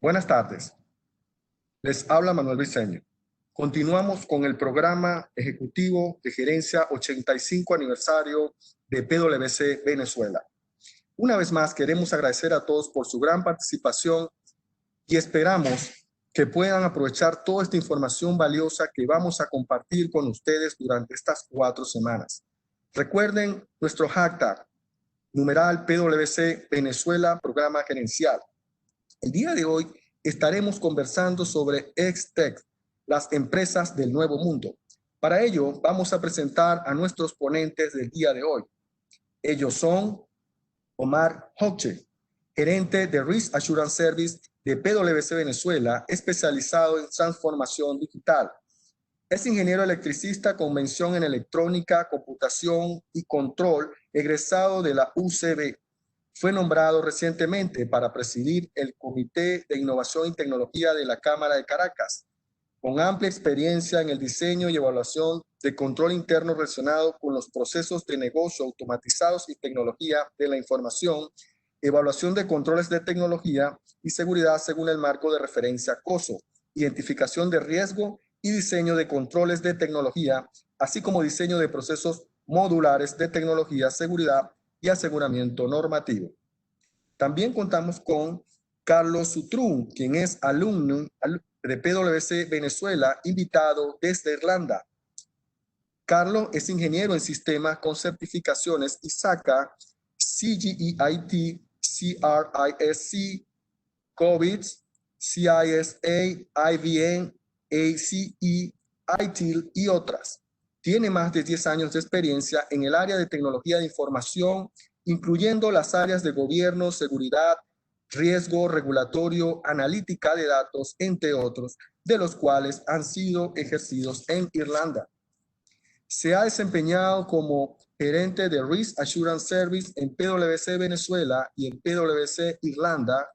Buenas tardes, les habla Manuel Briceño. Continuamos con el programa ejecutivo de gerencia 85 aniversario de PwC Venezuela. Una vez más queremos agradecer a todos por su gran participación y esperamos que puedan aprovechar toda esta información valiosa que vamos a compartir con ustedes durante estas 4 semanas. Recuerden nuestro hashtag, numeral PwC Venezuela, programa gerencial. El día de hoy estaremos conversando sobre XTech, las empresas del nuevo mundo. Para ello, vamos a presentar a nuestros ponentes del día de hoy. Ellos son Omar Hoche, gerente de Risk Assurance Service de PwC Venezuela, especializado en transformación digital. Es ingeniero electricista con mención en electrónica, computación y control, egresado de la UCB. Fue nombrado recientemente para presidir el Comité de Innovación y Tecnología de la Cámara de Caracas, con amplia experiencia en el diseño y evaluación de control interno relacionado con los procesos de negocio automatizados y tecnología de la información, evaluación de controles de tecnología y seguridad según el marco de referencia COSO, identificación de riesgo y diseño de controles de tecnología, así como diseño de procesos modulares de tecnología, seguridad y aseguramiento normativo. También contamos con Carlos Sutrún, quien es alumno de PwC Venezuela, invitado desde Irlanda. Carlos es ingeniero en sistemas con certificaciones ISACA, CGEIT, CRISC, COBITS, CISA, IBM, ACE, ITIL y otras. Tiene más de 10 años de experiencia en el área de tecnología de información, incluyendo las áreas de gobierno, seguridad, riesgo regulatorio, analítica de datos, entre otros, de los cuales han sido ejercidos en Irlanda. Se ha desempeñado como gerente de Risk Assurance Service en PwC Venezuela y en PwC Irlanda,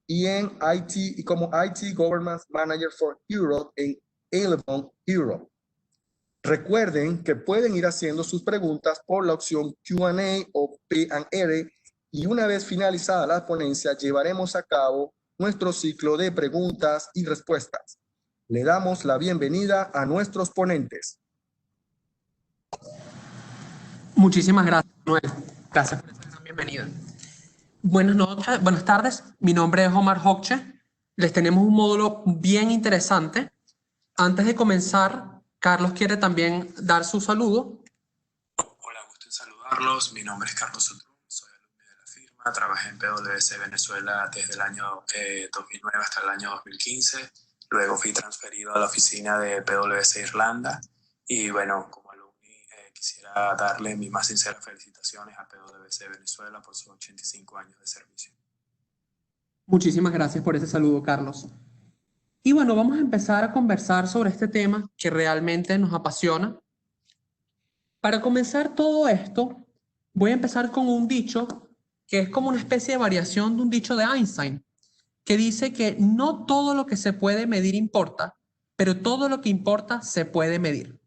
y en IT y como IT Governance Manager for Europe en Elevon Europe. Recuerden que pueden ir haciendo sus preguntas por la opción Q&A o P&R, y una vez finalizada la ponencia llevaremos a cabo nuestro ciclo de preguntas y respuestas. Le damos la bienvenida a nuestros ponentes. Muchísimas gracias, Manuel. Gracias por esa gran bienvenida. Buenas noches, buenas tardes. Mi nombre es Omar Hoche. Les tenemos un módulo bien interesante. Antes de comenzar, Carlos quiere también dar su saludo. Hola, gusto en saludarlos. Mi nombre es Carlos Sutrún, soy alumno de la firma. Trabajé en PwC Venezuela desde el año 2009 hasta el año 2015. Luego fui transferido a la oficina de PwC Irlanda. Y bueno, como alumni quisiera darle mis más sinceras felicitaciones a PwC Venezuela por sus 85 años de servicio. Muchísimas gracias por ese saludo, Carlos. Y bueno, vamos a empezar a conversar sobre este tema que realmente nos apasiona. Para comenzar todo esto, voy a empezar con un dicho que es como una especie de variación de un dicho de Einstein, que dice que no todo lo que se puede medir importa, pero todo lo que importa se puede medir.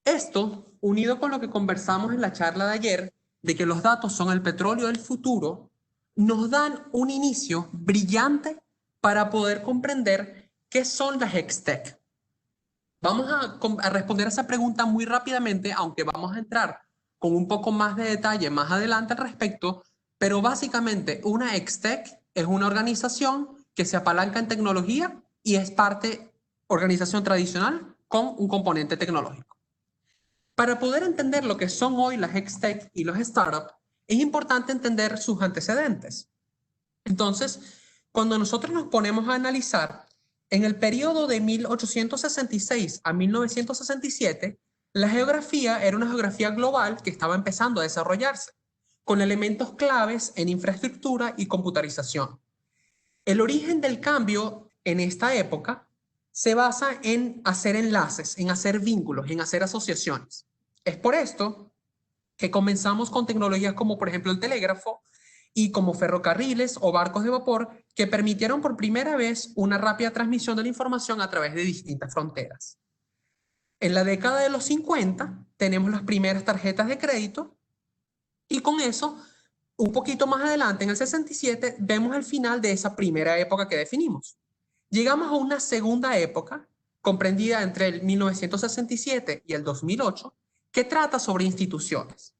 Esto, unido con lo que conversamos en la charla de ayer, de que los datos son el petróleo del futuro, nos dan un inicio brillante para poder comprender qué son las XTech. Vamos a responder a esa pregunta muy rápidamente, aunque vamos a entrar con un poco más de detalle más adelante al respecto, pero básicamente una XTech es una organización que se apalanca en tecnología y es organización tradicional con un componente tecnológico. Para poder entender lo que son hoy las XTech y los startups, es importante entender sus antecedentes. Entonces, cuando nosotros nos ponemos a analizar, en el periodo de 1866 a 1967, la geografía era una geografía global que estaba empezando a desarrollarse, con elementos claves en infraestructura y computarización. El origen del cambio en esta época se basa en hacer enlaces, en hacer vínculos, en hacer asociaciones. Es por esto que comenzamos con tecnologías como por ejemplo el telégrafo y como ferrocarriles o barcos de vapor que permitieron por primera vez una rápida transmisión de la información a través de distintas fronteras. En la década de los 50 tenemos las primeras tarjetas de crédito y con eso un poquito más adelante, en el 67, vemos el final de esa primera época que definimos. Llegamos a una segunda época, comprendida entre el 1967 y el 2008, que trata sobre instituciones.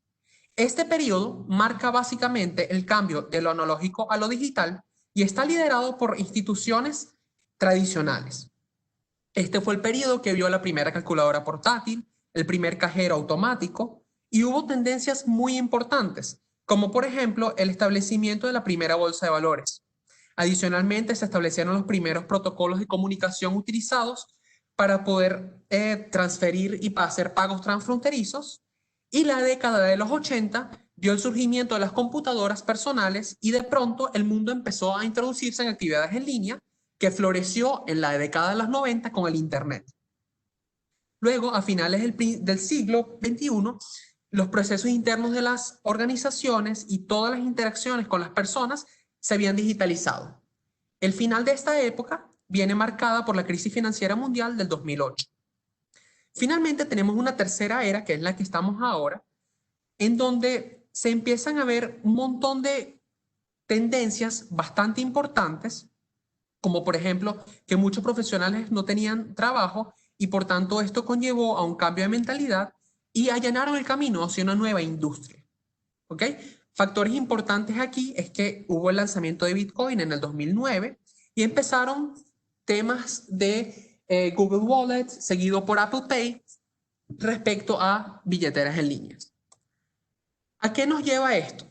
Este periodo marca básicamente el cambio de lo analógico a lo digital y está liderado por instituciones tradicionales. Este fue el periodo que vio la primera calculadora portátil, el primer cajero automático, y hubo tendencias muy importantes, como por ejemplo el establecimiento de la primera bolsa de valores. Adicionalmente, se establecieron los primeros protocolos de comunicación utilizados para poder transferir y hacer pagos transfronterizos, y la década de los 80 vio el surgimiento de las computadoras personales y de pronto el mundo empezó a introducirse en actividades en línea que floreció en la década de los 90 con el Internet. Luego, a finales del siglo XXI, los procesos internos de las organizaciones y todas las interacciones con las personas se habían digitalizado. El final de esta época viene marcada por la crisis financiera mundial del 2008. Finalmente tenemos una tercera era, que es la que estamos ahora, en donde se empiezan a ver un montón de tendencias bastante importantes, como por ejemplo que muchos profesionales no tenían trabajo y por tanto esto conllevó a un cambio de mentalidad y allanaron el camino hacia una nueva industria. ¿Ok? Factores importantes aquí es que hubo el lanzamiento de Bitcoin en el 2009 y empezaron temas de Google Wallet, seguido por Apple Pay, respecto a billeteras en línea. ¿A qué nos lleva esto?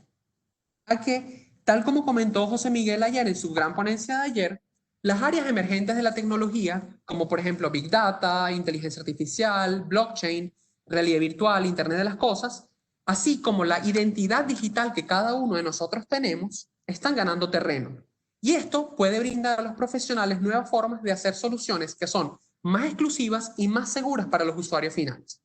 A que, tal como comentó José Miguel ayer en su gran ponencia de ayer, las áreas emergentes de la tecnología, como por ejemplo Big Data, inteligencia artificial, blockchain, realidad virtual, Internet de las cosas, así como la identidad digital que cada uno de nosotros tenemos, están ganando terreno. Y esto puede brindar a los profesionales nuevas formas de hacer soluciones que son más exclusivas y más seguras para los usuarios finales.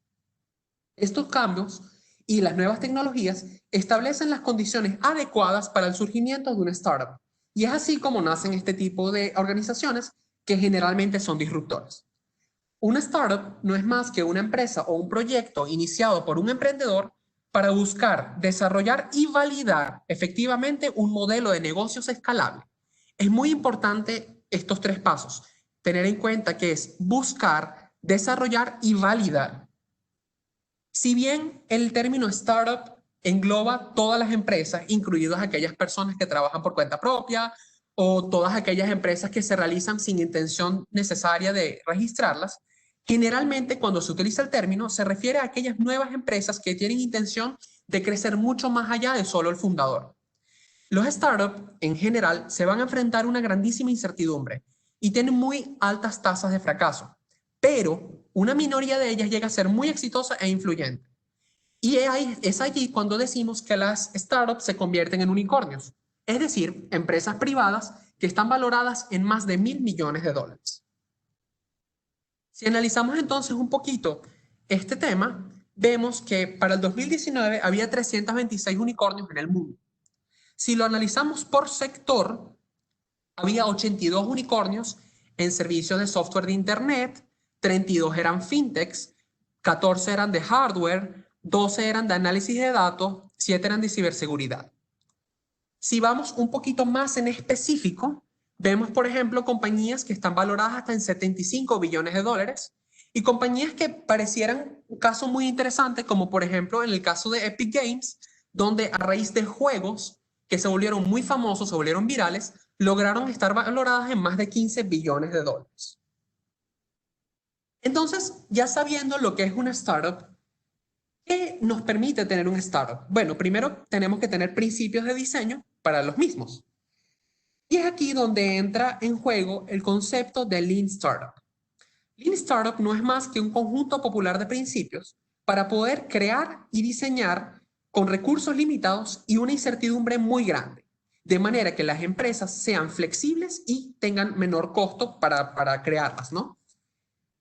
Estos cambios y las nuevas tecnologías establecen las condiciones adecuadas para el surgimiento de una startup. Y es así como nacen este tipo de organizaciones que generalmente son disruptoras. Una startup no es más que una empresa o un proyecto iniciado por un emprendedor para buscar, desarrollar y validar efectivamente un modelo de negocios escalable. Es muy importante estos tres pasos. Tener en cuenta que es buscar, desarrollar y validar. Si bien el término startup engloba todas las empresas, incluidas aquellas personas que trabajan por cuenta propia o todas aquellas empresas que se realizan sin intención necesaria de registrarlas, generalmente cuando se utiliza el término se refiere a aquellas nuevas empresas que tienen intención de crecer mucho más allá de solo el fundador. Los startups en general se van a enfrentar a una grandísima incertidumbre y tienen muy altas tasas de fracaso, pero una minoría de ellas llega a ser muy exitosa e influyente. Y es allí cuando decimos que las startups se convierten en unicornios, es decir, empresas privadas que están valoradas en más de $1.000 millones. Si analizamos entonces un poquito este tema, vemos que para el 2019 había 326 unicornios en el mundo. Si lo analizamos por sector, había 82 unicornios en servicios de software de Internet, 32 eran fintechs, 14 eran de hardware, 12 eran de análisis de datos, 7 eran de ciberseguridad. Si vamos un poquito más en específico, vemos, por ejemplo, compañías que están valoradas hasta en $75 billones y compañías que parecieran un caso muy interesante, como por ejemplo en el caso de Epic Games, donde a raíz de juegos que se volvieron muy famosos, se volvieron virales, lograron estar valoradas en más de $15 billones. Entonces, ya sabiendo lo que es una startup, ¿qué nos permite tener un startup? Bueno, primero tenemos que tener principios de diseño para los mismos. Y es aquí donde entra en juego el concepto de Lean Startup. Lean Startup no es más que un conjunto popular de principios para poder crear y diseñar con recursos limitados y una incertidumbre muy grande, de manera que las empresas sean flexibles y tengan menor costo para crearlas, ¿no?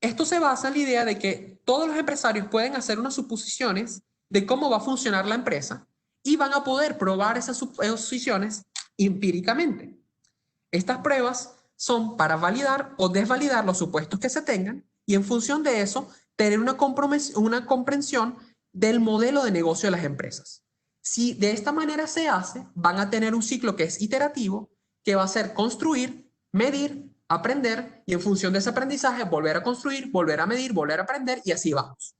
Esto se basa en la idea de que todos los empresarios pueden hacer unas suposiciones de cómo va a funcionar la empresa y van a poder probar esas suposiciones empíricamente. Estas pruebas son para validar o desvalidar los supuestos que se tengan y en función de eso tener una comprensión del modelo de negocio de las empresas. Si de esta manera se hace, van a tener un ciclo que es iterativo, que va a ser construir, medir, aprender y en función de ese aprendizaje volver a construir, volver a medir, volver a aprender y así vamos.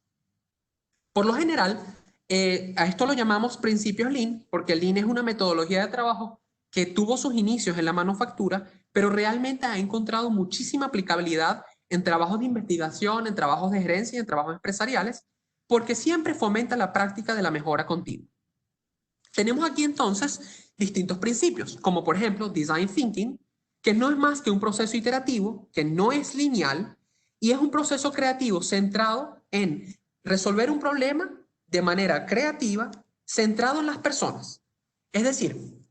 Por lo general, a esto lo llamamos principios Lean, porque el Lean es una metodología de trabajo que tuvo sus inicios en la manufactura, pero realmente ha encontrado muchísima aplicabilidad en trabajos de investigación, en trabajos de gerencia y en trabajos empresariales, porque siempre fomenta la práctica de la mejora continua. Tenemos aquí entonces distintos principios, como por ejemplo Design Thinking, que no es más que un proceso iterativo, que no es lineal y es un proceso creativo centrado en resolver un problema de manera creativa, centrado en las personas. Es decir,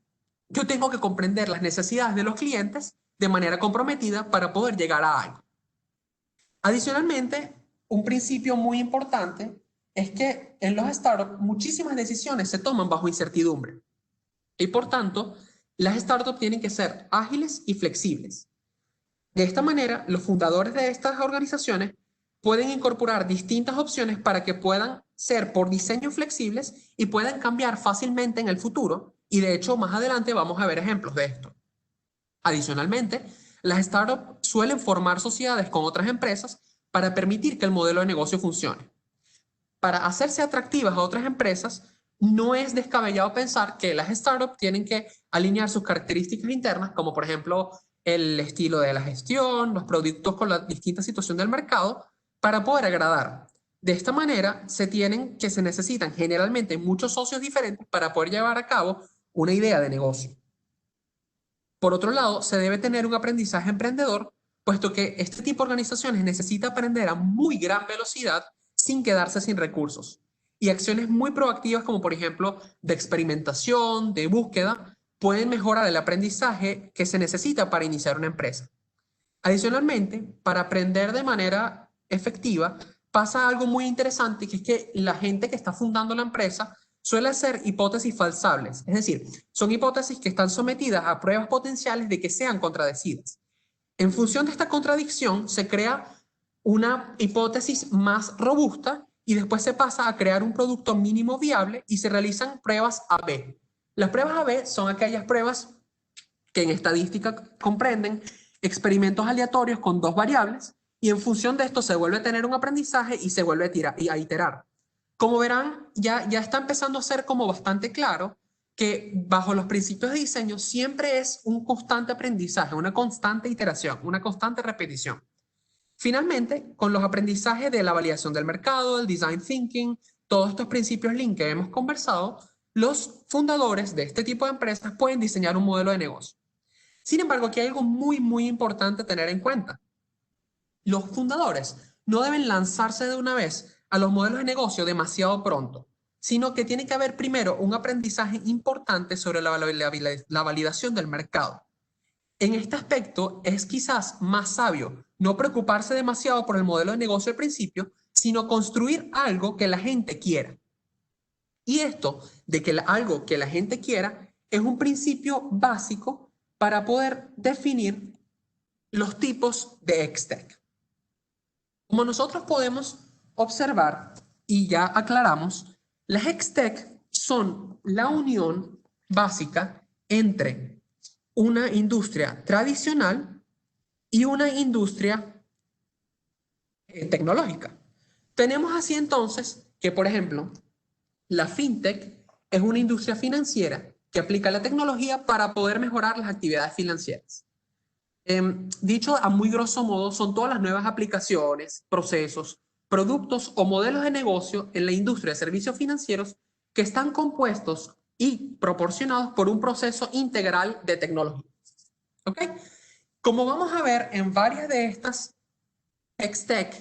yo tengo que comprender las necesidades de los clientes de manera comprometida para poder llegar a algo. Adicionalmente, un principio muy importante es que en los startups muchísimas decisiones se toman bajo incertidumbre y por tanto las startups tienen que ser ágiles y flexibles. De esta manera, los fundadores de estas organizaciones pueden incorporar distintas opciones para que puedan ser por diseño flexibles y puedan cambiar fácilmente en el futuro y de hecho más adelante vamos a ver ejemplos de esto. Adicionalmente, las startups suelen formar sociedades con otras empresas para permitir que el modelo de negocio funcione. Para hacerse atractivas a otras empresas, no es descabellado pensar que las startups tienen que alinear sus características internas, como por ejemplo el estilo de la gestión, los productos con la distinta situación del mercado, para poder agradar. De esta manera, se necesitan generalmente muchos socios diferentes para poder llevar a cabo una idea de negocio. Por otro lado, se debe tener un aprendizaje emprendedor, puesto que este tipo de organizaciones necesita aprender a muy gran velocidad sin quedarse sin recursos. Y acciones muy proactivas como por ejemplo de experimentación, de búsqueda, pueden mejorar el aprendizaje que se necesita para iniciar una empresa. Adicionalmente, para aprender de manera efectiva, pasa algo muy interesante, que es que la gente que está fundando la empresa suele hacer hipótesis falsables, es decir, son hipótesis que están sometidas a pruebas potenciales de que sean contradecidas. En función de esta contradicción, se crea una hipótesis más robusta y después se pasa a crear un producto mínimo viable y se realizan pruebas A/B. Las pruebas A/B son aquellas pruebas que en estadística comprenden experimentos aleatorios con dos variables y en función de esto se vuelve a tener un aprendizaje y se vuelve a iterar. Como verán, ya está empezando a ser como bastante claro que bajo los principios de diseño siempre es un constante aprendizaje, una constante iteración, una constante repetición. Finalmente, con los aprendizajes de la validación del mercado, el design thinking, todos estos principios Lean que hemos conversado, los fundadores de este tipo de empresas pueden diseñar un modelo de negocio. Sin embargo, aquí hay algo muy importante a tener en cuenta. Los fundadores no deben lanzarse de una vez a los modelos de negocio demasiado pronto, sino que tiene que haber primero un aprendizaje importante sobre la validación del mercado. En este aspecto es quizás más sabio no preocuparse demasiado por el modelo de negocio al principio, sino construir algo que la gente quiera. Y esto de que algo que la gente quiera es un principio básico para poder definir los tipos de XTech. Como nosotros podemos observar y ya aclaramos, las XTech son la unión básica entre una industria tradicional y una industria tecnológica. Tenemos así entonces que, por ejemplo, la fintech es una industria financiera que aplica la tecnología para poder mejorar las actividades financieras. Dicho a muy grosso modo, son todas las nuevas aplicaciones, procesos, productos o modelos de negocio en la industria de servicios financieros que están compuestos y proporcionados por un proceso integral de tecnología. ¿Ok? Como vamos a ver en varias de estas XTech,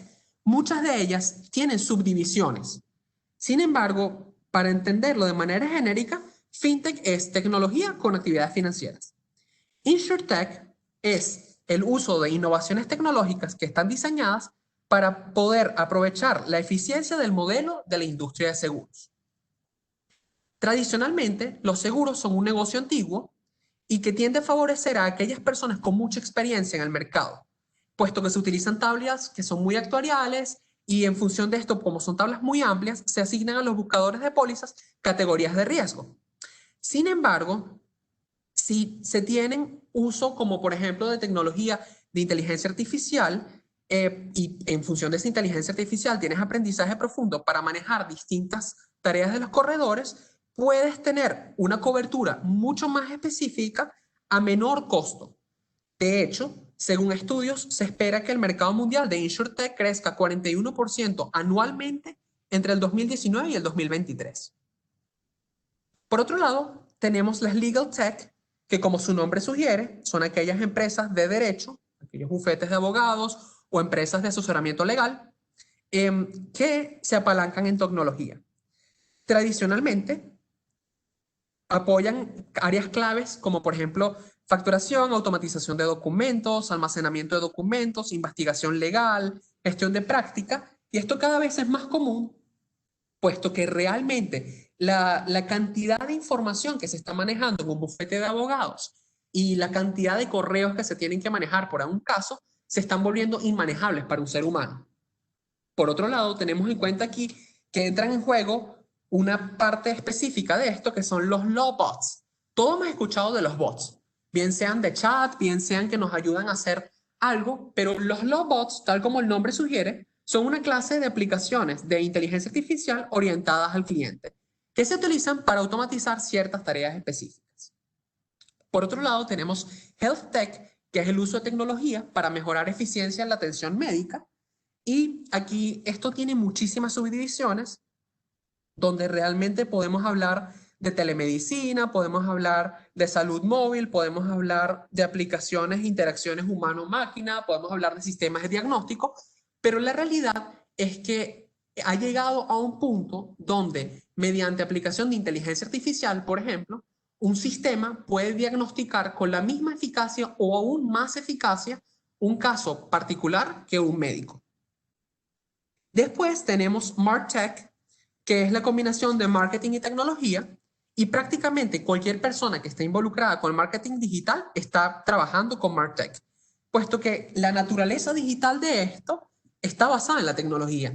muchas de ellas tienen subdivisiones. Sin embargo, para entenderlo de manera genérica, FinTech es tecnología con actividades financieras. InsurTech es el uso de innovaciones tecnológicas que están diseñadas para poder aprovechar la eficiencia del modelo de la industria de seguros. Tradicionalmente, los seguros son un negocio antiguo y que tiende a favorecer a aquellas personas con mucha experiencia en el mercado, puesto que se utilizan tablas que son muy actuariales, y en función de esto, como son tablas muy amplias, se asignan a los buscadores de pólizas categorías de riesgo. Sin embargo, si se tienen uso como por ejemplo de tecnología de inteligencia artificial y en función de esa inteligencia artificial tienes aprendizaje profundo para manejar distintas tareas de los corredores, puedes tener una cobertura mucho más específica a menor costo. De hecho, según estudios, se espera que el mercado mundial de InsurTech crezca 41% anualmente entre el 2019 y el 2023. Por otro lado, tenemos las Legal Tech, que como su nombre sugiere, son aquellas empresas de derecho, aquellos bufetes de abogados o empresas de asesoramiento legal que se apalancan en tecnología. Tradicionalmente, apoyan áreas claves como por ejemplo facturación, automatización de documentos, almacenamiento de documentos, investigación legal, gestión de práctica, y esto cada vez es más común, puesto que realmente la cantidad de información que se está manejando en un bufete de abogados y la cantidad de correos que se tienen que manejar por un caso se están volviendo inmanejables para un ser humano. Por otro lado, tenemos en cuenta aquí que entran en juego una parte específica de esto que son los law bots. Todos hemos escuchado de los bots, bien sean de chat, bien sean que nos ayudan a hacer algo, pero los law bots, tal como el nombre sugiere, son una clase de aplicaciones de inteligencia artificial orientadas al cliente, que se utilizan para automatizar ciertas tareas específicas. Por otro lado, tenemos Health Tech, que es el uso de tecnología para mejorar eficiencia en la atención médica. Y aquí esto tiene muchísimas subdivisiones, donde realmente podemos hablar de telemedicina, podemos hablar de salud móvil, podemos hablar de aplicaciones, interacciones humano-máquina, podemos hablar de sistemas de diagnóstico, pero la realidad es que ha llegado a un punto donde mediante aplicación de inteligencia artificial, por ejemplo, un sistema puede diagnosticar con la misma eficacia o aún más eficacia un caso particular que un médico. Después tenemos MarTech, que es la combinación de marketing y tecnología, y prácticamente cualquier persona que esté involucrada con el marketing digital está trabajando con MarTech, puesto que la naturaleza digital de esto está basada en la tecnología.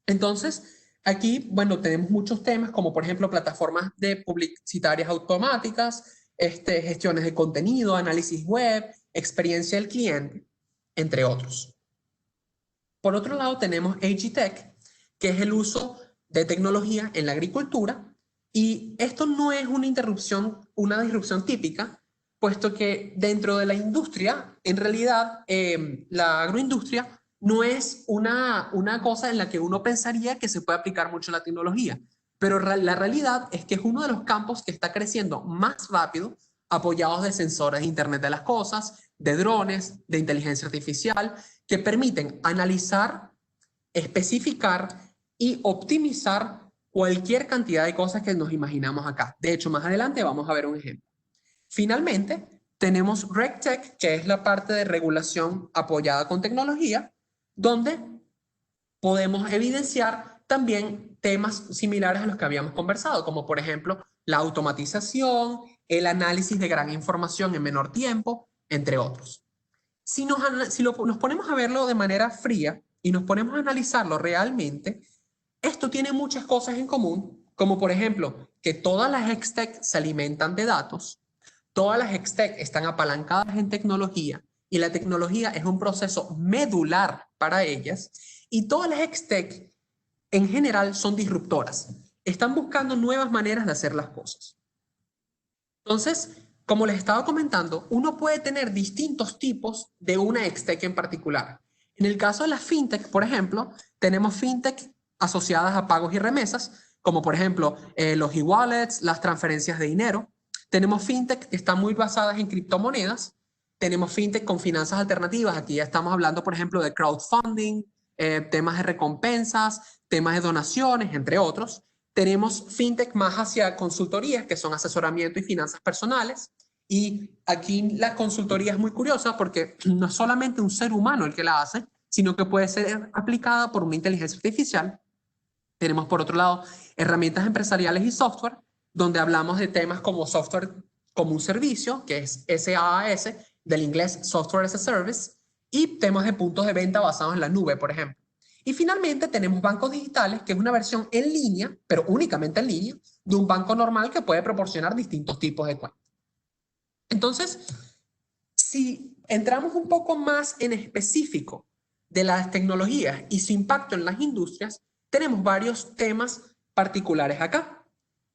Entonces, aquí, bueno, tenemos muchos temas como por ejemplo plataformas de publicitarias automáticas, gestiones de contenido, análisis web, experiencia del cliente, entre otros. Por otro lado, tenemos AgTech, que es el uso de tecnología en la agricultura, y esto no es una disrupción típica, puesto que dentro de la industria, en realidad, la agroindustria no es una cosa en la que uno pensaría que se puede aplicar mucho la tecnología, pero la realidad es que es uno de los campos que está creciendo más rápido, apoyados de sensores de Internet de las Cosas, de drones, de inteligencia artificial, que permiten analizar, especificar y optimizar cualquier cantidad de cosas que nos imaginamos acá. De hecho, más adelante vamos a ver un ejemplo. Finalmente, tenemos RegTech, que es la parte de regulación apoyada con tecnología, donde podemos evidenciar también temas similares a los que habíamos conversado, como por ejemplo la automatización, el análisis de gran información en menor tiempo, entre otros. Si nos ponemos a verlo de manera fría y nos ponemos a analizarlo realmente, esto tiene muchas cosas en común, como por ejemplo que todas las HexTech se alimentan de datos, todas las HexTech están apalancadas en tecnología y la tecnología es un proceso medular para ellas, y todas las HexTech en general son disruptoras, están buscando nuevas maneras de hacer las cosas. Entonces, como les estaba comentando, uno puede tener distintos tipos de una HexTech en particular. En el caso de las fintech, por ejemplo, tenemos fintech asociadas a pagos y remesas, como por ejemplo los e-wallets, las transferencias de dinero. Tenemos fintech que están muy basadas en criptomonedas. Tenemos fintech con finanzas alternativas. Aquí ya estamos hablando, por ejemplo, de crowdfunding, temas de recompensas, temas de donaciones, entre otros. Tenemos fintech más hacia consultorías, que son asesoramiento y finanzas personales. Y aquí la consultoría es muy curiosa porque no es solamente un ser humano el que la hace, sino que puede ser aplicada por una inteligencia artificial. Tenemos, por otro lado, herramientas empresariales y software, donde hablamos de temas como software como un servicio, que es SaaS, del inglés Software as a Service, y temas de puntos de venta basados en la nube, por ejemplo. Y finalmente tenemos bancos digitales, que es una versión en línea, pero únicamente en línea, de un banco normal que puede proporcionar distintos tipos de cuentas. Entonces, si entramos un poco más en específico de las tecnologías y su impacto en las industrias, tenemos varios temas particulares acá.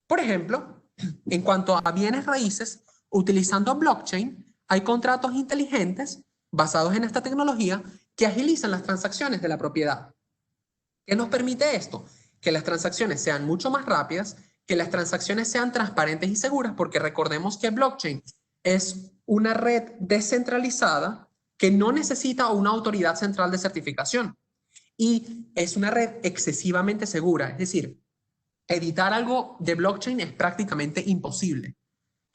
Por ejemplo, en cuanto a bienes raíces, utilizando blockchain, hay contratos inteligentes basados en esta tecnología que agilizan las transacciones de la propiedad. ¿Qué nos permite esto? Que las transacciones sean mucho más rápidas, que las transacciones sean transparentes y seguras, porque recordemos que blockchain es una red descentralizada que no necesita una autoridad central de certificación y es una red excesivamente segura. Es decir, editar algo de blockchain es prácticamente imposible.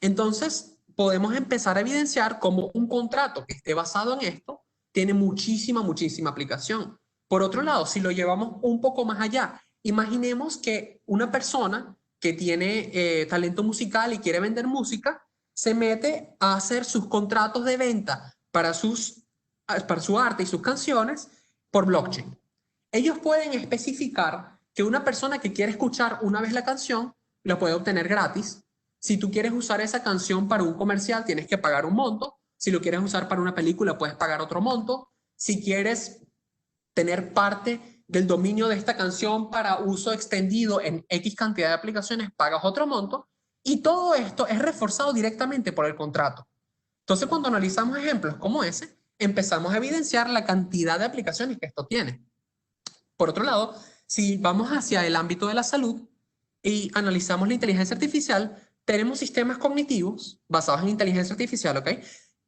Entonces, podemos empezar a evidenciar cómo un contrato que esté basado en esto tiene muchísima aplicación. Por otro lado, si lo llevamos un poco más allá, imaginemos que una persona que tiene talento musical y quiere vender música, se mete a hacer sus contratos de venta para su arte y sus canciones por blockchain. Ellos pueden especificar que una persona que quiere escuchar una vez la canción la puede obtener gratis. Si tú quieres usar esa canción para un comercial, tienes que pagar un monto. Si lo quieres usar para una película, puedes pagar otro monto. Si quieres tener parte del dominio de esta canción para uso extendido en X cantidad de aplicaciones, pagas otro monto. Y todo esto es reforzado directamente por el contrato. Entonces, cuando analizamos ejemplos como ese, empezamos a evidenciar la cantidad de aplicaciones que esto tiene. Por otro lado, si vamos hacia el ámbito de la salud y analizamos la inteligencia artificial, tenemos sistemas cognitivos basados en inteligencia artificial, ¿ok?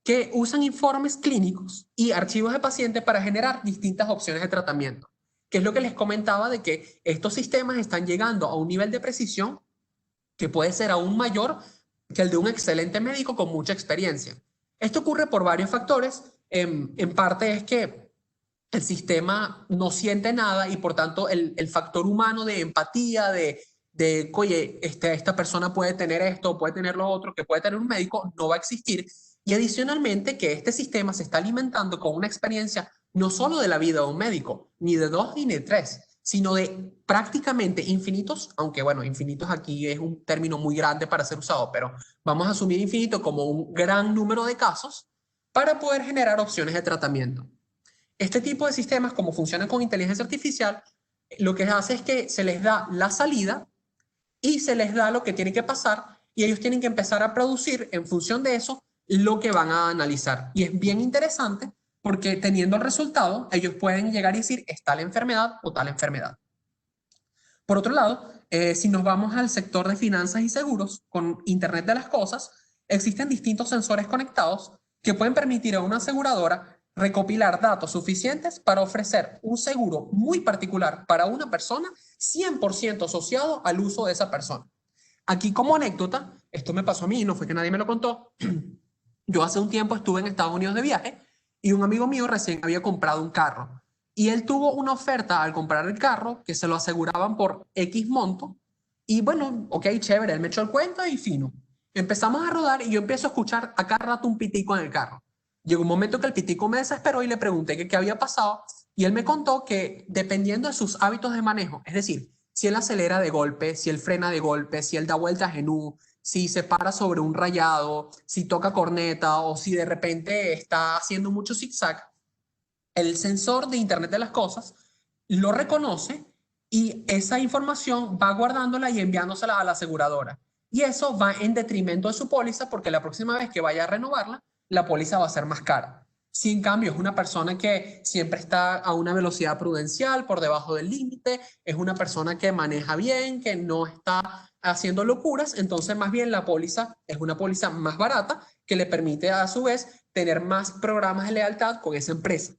Que usan informes clínicos y archivos de pacientes para generar distintas opciones de tratamiento. Que es lo que les comentaba de que estos sistemas están llegando a un nivel de precisión que puede ser aún mayor que el de un excelente médico con mucha experiencia. Esto ocurre por varios factores. En parte es que el sistema no siente nada y por tanto el factor humano de empatía, oye, esta persona puede tener esto, puede tener lo otro, que puede tener un médico, no va a existir. Y adicionalmente que este sistema se está alimentando con una experiencia no solo de la vida de un médico, ni de dos ni de tres, sino de prácticamente infinitos, aunque bueno, infinitos aquí es un término muy grande para ser usado, pero vamos a asumir infinito como un gran número de casos para poder generar opciones de tratamiento. Este tipo de sistemas, como funcionan con inteligencia artificial, lo que hace es que se les da la salida y se les da lo que tiene que pasar y ellos tienen que empezar a producir en función de eso lo que van a analizar. Y es bien interesante porque teniendo el resultado, ellos pueden llegar y decir, es tal enfermedad o tal enfermedad. Por otro lado, si nos vamos al sector de finanzas y seguros, con Internet de las Cosas, existen distintos sensores conectados que pueden permitir a una aseguradora recopilar datos suficientes para ofrecer un seguro muy particular para una persona 100% asociado al uso de esa persona. Aquí como anécdota, esto me pasó a mí, no fue que nadie me lo contó. Yo hace un tiempo estuve en Estados Unidos de viaje y un amigo mío recién había comprado un carro. Y él tuvo una oferta al comprar el carro que se lo aseguraban por X monto. Y bueno, ok, chévere, él me echó el cuento y fino. Empezamos a rodar y yo empiezo a escuchar a cada rato un pitico en el carro. Llegó un momento que el pitico me desesperó y le pregunté qué había pasado. Y él me contó que dependiendo de sus hábitos de manejo, es decir, si él acelera de golpe, si él frena de golpe, si él da vueltas en U, si se para sobre un rayado, si toca corneta o si de repente está haciendo mucho zigzag, el sensor de Internet de las Cosas lo reconoce y esa información va guardándola y enviándosela a la aseguradora. Y eso va en detrimento de su póliza porque la próxima vez que vaya a renovarla, la póliza va a ser más cara. Si en cambio es una persona que siempre está a una velocidad prudencial por debajo del límite, es una persona que maneja bien, que no está haciendo locuras, entonces más bien la póliza es una póliza más barata que le permite a su vez tener más programas de lealtad con esa empresa.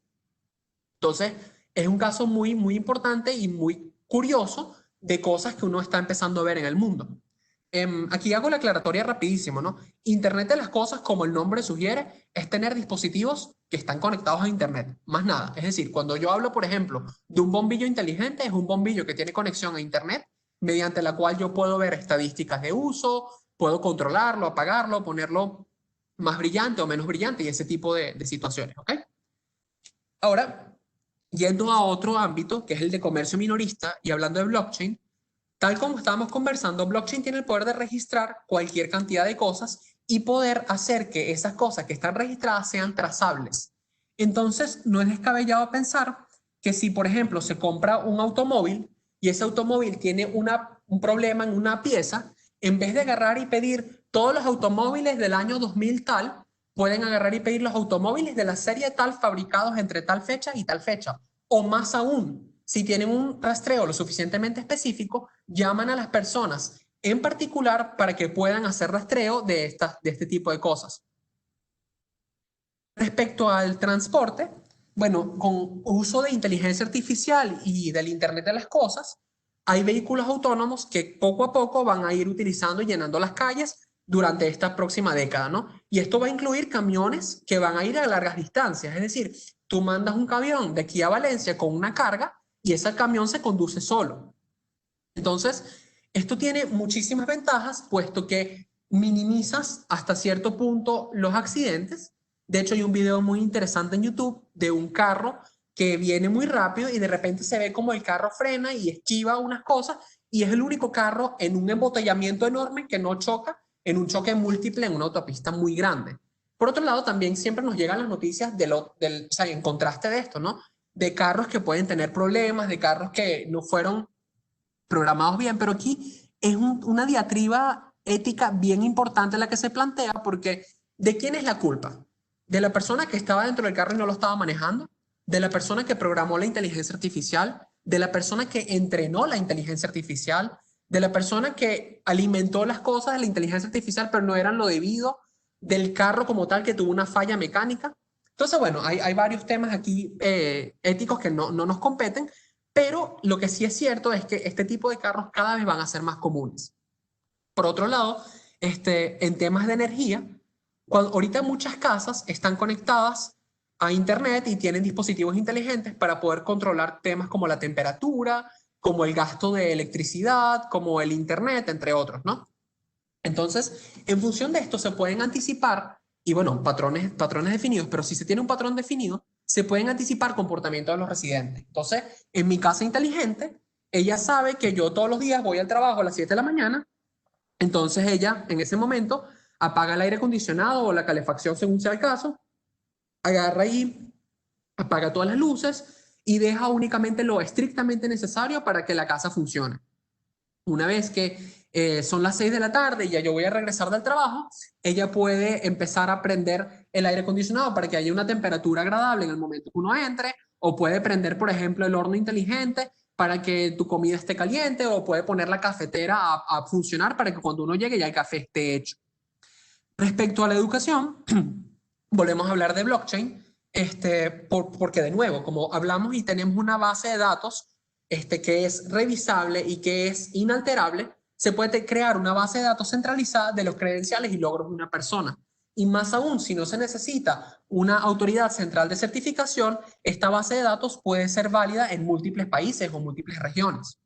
Entonces, es un caso muy importante y muy curioso de cosas que uno está empezando a ver en el mundo. Aquí hago la aclaratoria rapidísimo, ¿no? Internet de las cosas, como el nombre sugiere, es tener dispositivos que están conectados a Internet, más nada. Es decir, cuando yo hablo, por ejemplo, de un bombillo inteligente, es un bombillo que tiene conexión a Internet, mediante la cual yo puedo ver estadísticas de uso, puedo controlarlo, apagarlo, ponerlo más brillante o menos brillante y ese tipo de situaciones, ¿ok? Ahora, Yendo a otro ámbito, que es el de comercio minorista, y hablando de blockchain, tal como estábamos conversando, blockchain tiene el poder de registrar cualquier cantidad de cosas y poder hacer que esas cosas que están registradas sean trazables. Entonces, no es descabellado pensar que si, por ejemplo, se compra un automóvil y ese automóvil tiene un problema en una pieza, en vez de agarrar y pedir todos los automóviles del año 2000 tal, pueden agarrar y pedir los automóviles de la serie tal fabricados entre tal fecha y tal fecha. O más aún, si tienen un rastreo lo suficientemente específico, llaman a las personas en particular para que puedan hacer rastreo de este tipo de cosas. Respecto al transporte, bueno, con uso de inteligencia artificial y del Internet de las cosas, hay vehículos autónomos que poco a poco van a ir utilizando y llenando las calles durante esta próxima década, ¿no? Y esto va a incluir camiones que van a ir a largas distancias, es decir, tú mandas un camión de aquí a Valencia con una carga y ese camión se conduce solo. Entonces, esto tiene muchísimas ventajas, puesto que minimizas hasta cierto punto los accidentes. De hecho, hay un video muy interesante en YouTube de un carro que viene muy rápido y de repente se ve como el carro frena y esquiva unas cosas y es el único carro en un embotellamiento enorme que no choca en un choque múltiple en una autopista muy grande. Por otro lado, también siempre nos llegan las noticias o sea, en contraste de esto, ¿no? De carros que pueden tener problemas, de carros que no fueron programados bien, pero aquí es una diatriba ética bien importante la que se plantea, porque ¿de quién es la culpa? ¿De la persona que estaba dentro del carro y no lo estaba manejando? ¿De la persona que programó la inteligencia artificial? ¿De la persona que entrenó la inteligencia artificial? ¿De la persona que alimentó las cosas de la inteligencia artificial pero no eran lo debido? ¿Del carro como tal que tuvo una falla mecánica? Entonces, bueno, hay varios temas aquí éticos que no nos competen, pero lo que sí es cierto es que este tipo de carros cada vez van a ser más comunes. Por otro lado, en temas de energía, ahorita muchas casas están conectadas a Internet y tienen dispositivos inteligentes para poder controlar temas como la temperatura, como el gasto de electricidad, como el Internet, entre otros, ¿no? Entonces, en función de esto se pueden anticipar, y bueno, patrones definidos, pero si se tiene un patrón definido, se pueden anticipar comportamientos de los residentes. Entonces, en mi casa inteligente, ella sabe que yo todos los días voy al trabajo a las 7 de la mañana, entonces ella en ese momento apaga el aire acondicionado o la calefacción según sea el caso, agarra y apaga todas las luces y deja únicamente lo estrictamente necesario para que la casa funcione. Una vez que son las 6 de la tarde y ya yo voy a regresar del trabajo, ella puede empezar a prender el aire acondicionado para que haya una temperatura agradable en el momento que uno entre, o puede prender, por ejemplo, el horno inteligente para que tu comida esté caliente, o puede poner la cafetera a funcionar para que cuando uno llegue ya el café esté hecho. Respecto a la educación, volvemos a hablar de blockchain, porque de nuevo, como hablamos y tenemos una base de datos que es revisable y que es inalterable, se puede crear una base de datos centralizada de los credenciales y logros de una persona. Y más aún, si no se necesita una autoridad central de certificación, esta base de datos puede ser válida en múltiples países o múltiples regiones.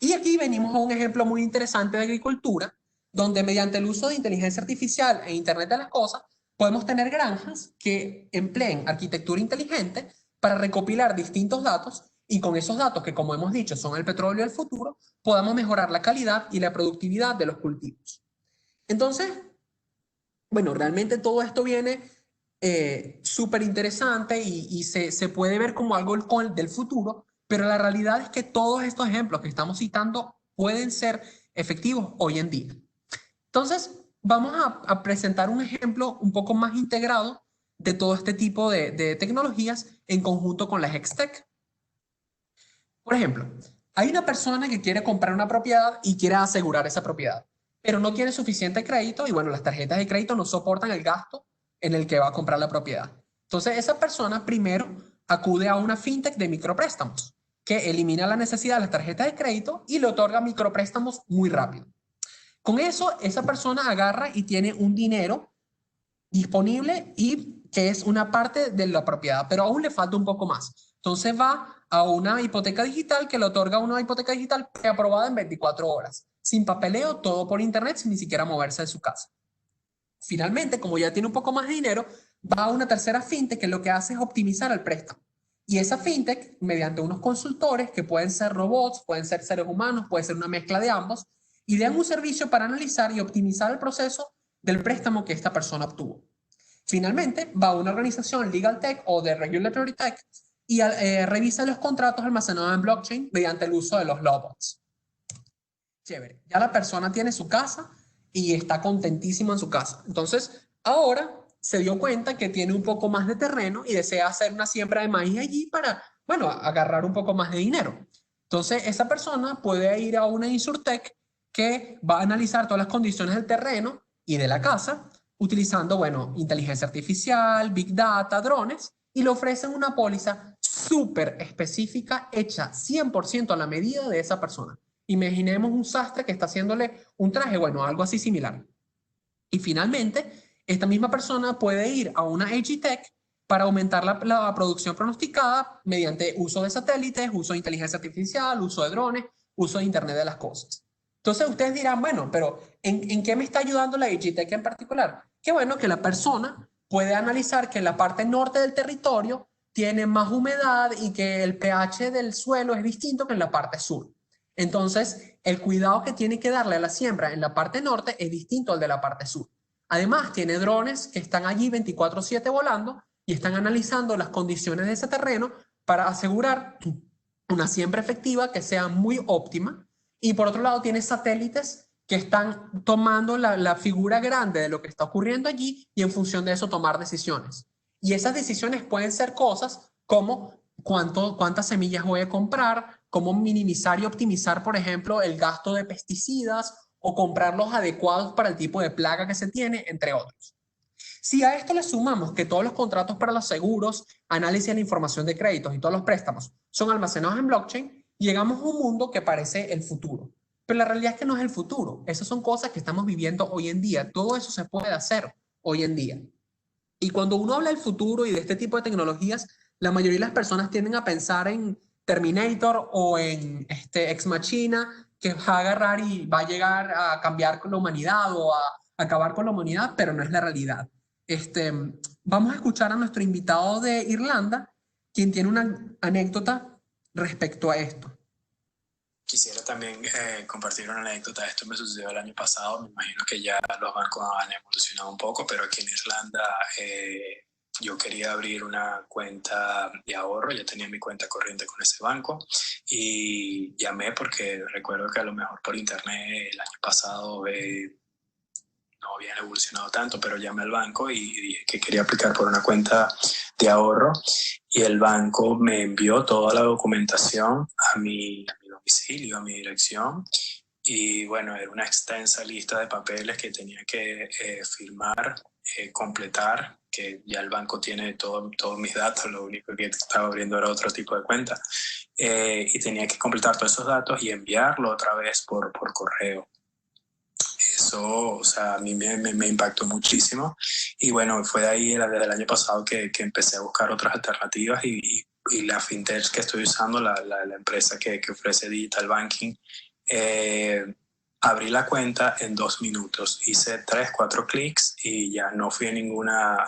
Y aquí venimos a un ejemplo muy interesante de agricultura, donde mediante el uso de inteligencia artificial e Internet de las cosas, podemos tener granjas que empleen arquitectura inteligente para recopilar distintos datos y con esos datos que, como hemos dicho, son el petróleo del futuro, podamos mejorar la calidad y la productividad de los cultivos. Entonces, bueno, realmente todo esto viene súper interesante y se puede ver como algo del futuro, pero la realidad es que todos estos ejemplos que estamos citando pueden ser efectivos hoy en día. Entonces, vamos a presentar un ejemplo un poco más integrado de todo este tipo de tecnologías en conjunto con la Hextech. Por ejemplo, hay una persona que quiere comprar una propiedad y quiere asegurar esa propiedad, pero no tiene suficiente crédito y bueno, las tarjetas de crédito no soportan el gasto en el que va a comprar la propiedad. Entonces, esa persona primero acude a una fintech de micropréstamos que elimina la necesidad de las tarjetas de crédito y le otorga micropréstamos muy rápido. Con eso, esa persona agarra y tiene un dinero disponible y que es una parte de la propiedad, pero aún le falta un poco más. Entonces va a una hipoteca digital que le otorga una hipoteca digital preaprobada en 24 horas, sin papeleo, todo por internet, sin ni siquiera moverse de su casa. Finalmente, como ya tiene un poco más de dinero, va a una tercera fintech que lo que hace es optimizar el préstamo. Y esa fintech, mediante unos consultores que pueden ser robots, pueden ser seres humanos, puede ser una mezcla de ambos, idean un servicio para analizar y optimizar el proceso del préstamo que esta persona obtuvo. Finalmente, va a una organización Legal Tech o de Regulatory Tech y revisa los contratos almacenados en blockchain mediante el uso de los robots. Chévere, ya la persona tiene su casa y está contentísimo en su casa. Entonces, ahora se dio cuenta que tiene un poco más de terreno y desea hacer una siembra de maíz allí para, bueno, agarrar un poco más de dinero. Entonces, esa persona puede ir a una insurtech que va a analizar todas las condiciones del terreno y de la casa, utilizando, bueno, inteligencia artificial, big data, drones, y le ofrecen una póliza súper específica, hecha 100% a la medida de esa persona. Imaginemos un sastre que está haciéndole un traje, bueno, algo así similar. Y finalmente, esta misma persona puede ir a una Agitech para aumentar la producción pronosticada mediante uso de satélites, uso de inteligencia artificial, uso de drones, uso de Internet de las cosas. Entonces ustedes dirán, bueno, pero ¿en qué me está ayudando la Agitech en particular? Que bueno, que la persona puede analizar que la parte norte del territorio tiene más humedad y que el pH del suelo es distinto que en la parte sur. Entonces, el cuidado que tiene que darle a la siembra en la parte norte es distinto al de la parte sur. Además, tiene drones que están allí 24/7 volando y están analizando las condiciones de ese terreno para asegurar una siembra efectiva que sea muy óptima. Y por otro lado, tiene satélites que están tomando la figura grande de lo que está ocurriendo allí y en función de eso tomar decisiones. Y esas decisiones pueden ser cosas como cuántas semillas voy a comprar, cómo minimizar y optimizar, por ejemplo, el gasto de pesticidas o comprar los adecuados para el tipo de plaga que se tiene, entre otros. Si a esto le sumamos que todos los contratos para los seguros, análisis de la información de créditos y todos los préstamos son almacenados en blockchain, llegamos a un mundo que parece el futuro. Pero la realidad es que no es el futuro. Esas son cosas que estamos viviendo hoy en día. Todo eso se puede hacer hoy en día. Y cuando uno habla del futuro y de este tipo de tecnologías, la mayoría de las personas tienden a pensar en Terminator o en Ex Machina, que va a agarrar y va a llegar a cambiar con la humanidad o a acabar con la humanidad, pero no es la realidad. Vamos a escuchar a nuestro invitado de Irlanda, quien tiene una anécdota respecto a esto. Quisiera también compartir una anécdota. Esto me sucedió el año pasado. Me imagino que ya los bancos han evolucionado un poco, pero aquí en Irlanda yo quería abrir una cuenta de ahorro. Ya tenía mi cuenta corriente con ese banco y llamé porque recuerdo que a lo mejor por internet el año pasado no habían evolucionado tanto, pero llamé al banco y dije que quería aplicar por una cuenta de ahorro y el banco me envió toda la documentación a mi domicilio, a mi dirección. Y bueno, era una extensa lista de papeles que tenía que firmar, completar, que ya el banco tiene todos mis datos, lo único que estaba abriendo era otro tipo de cuenta. Y tenía que completar todos esos datos y enviarlo otra vez por correo. Eso, o sea, a mí me impactó muchísimo. Y bueno, fue de ahí, desde el año pasado, que empecé a buscar otras alternativas y la fintech que estoy usando, la empresa que ofrece digital banking, abrí la cuenta en 2 minutos. Hice 3, 4 clics y ya no fui a ninguna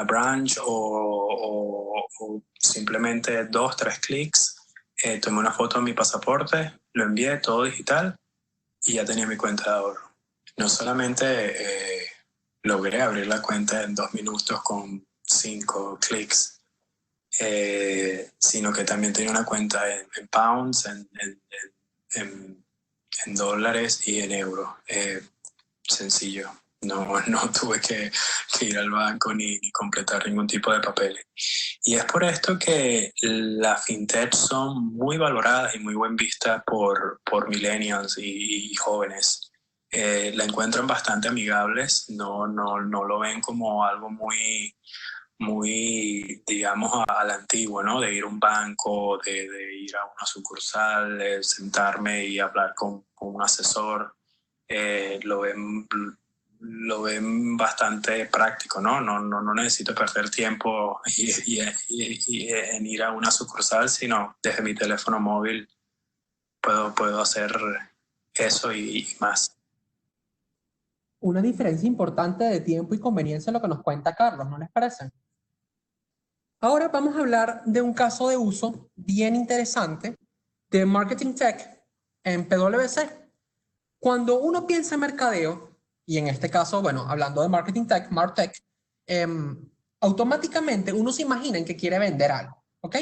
branch o simplemente 2, 3 clics. Tomé una foto de mi pasaporte, lo envié, todo digital y ya tenía mi cuenta de ahorro. No solamente logré abrir la cuenta en 2 minutos con 5 clics, sino que también tenía una cuenta en pounds, en dólares y en euros. Sencillo. No tuve que ir al banco ni completar ningún tipo de papeles. Y es por esto que las fintech son muy valoradas y muy bien vistas por millennials y jóvenes. La encuentran bastante amigables, no lo ven como algo muy, digamos, a la antigua, ¿no? De ir a un banco, de ir a una sucursal, de sentarme y hablar con un asesor. Lo ven bastante práctico, ¿no? No necesito perder tiempo y en ir a una sucursal, sino desde mi teléfono móvil puedo hacer eso y más. Una diferencia importante de tiempo y conveniencia en lo que nos cuenta Carlos, ¿no les parece? Ahora vamos a hablar de un caso de uso bien interesante de Marketing Tech en PwC. Cuando uno piensa en mercadeo, y en este caso, bueno, hablando de Marketing Tech, MarTech, automáticamente uno se imagina en que quiere vender algo, ¿ok?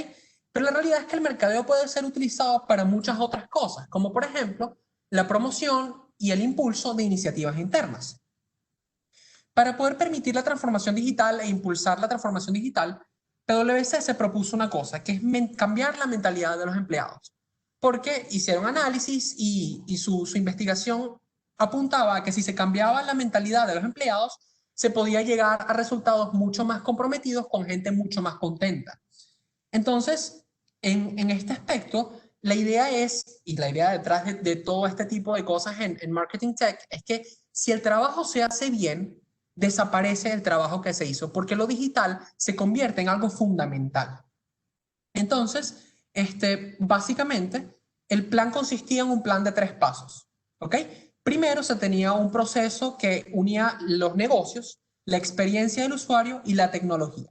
Pero la realidad es que el mercadeo puede ser utilizado para muchas otras cosas, como por ejemplo la promoción y el impulso de iniciativas internas. Para poder permitir la transformación digital e impulsar la transformación digital, PwC se propuso una cosa, que es cambiar la mentalidad de los empleados. Porque hicieron análisis y su investigación apuntaba a que si se cambiaba la mentalidad de los empleados, se podía llegar a resultados mucho más comprometidos con gente mucho más contenta. Entonces, en este aspecto, la idea es, y la idea detrás de todo este tipo de cosas en Marketing Tech, es que si el trabajo se hace bien, desaparece el trabajo que se hizo, porque lo digital se convierte en algo fundamental. Entonces, básicamente, el plan consistía en un plan de 3 pasos, ¿ok? Primero se tenía un proceso que unía los negocios, la experiencia del usuario y la tecnología.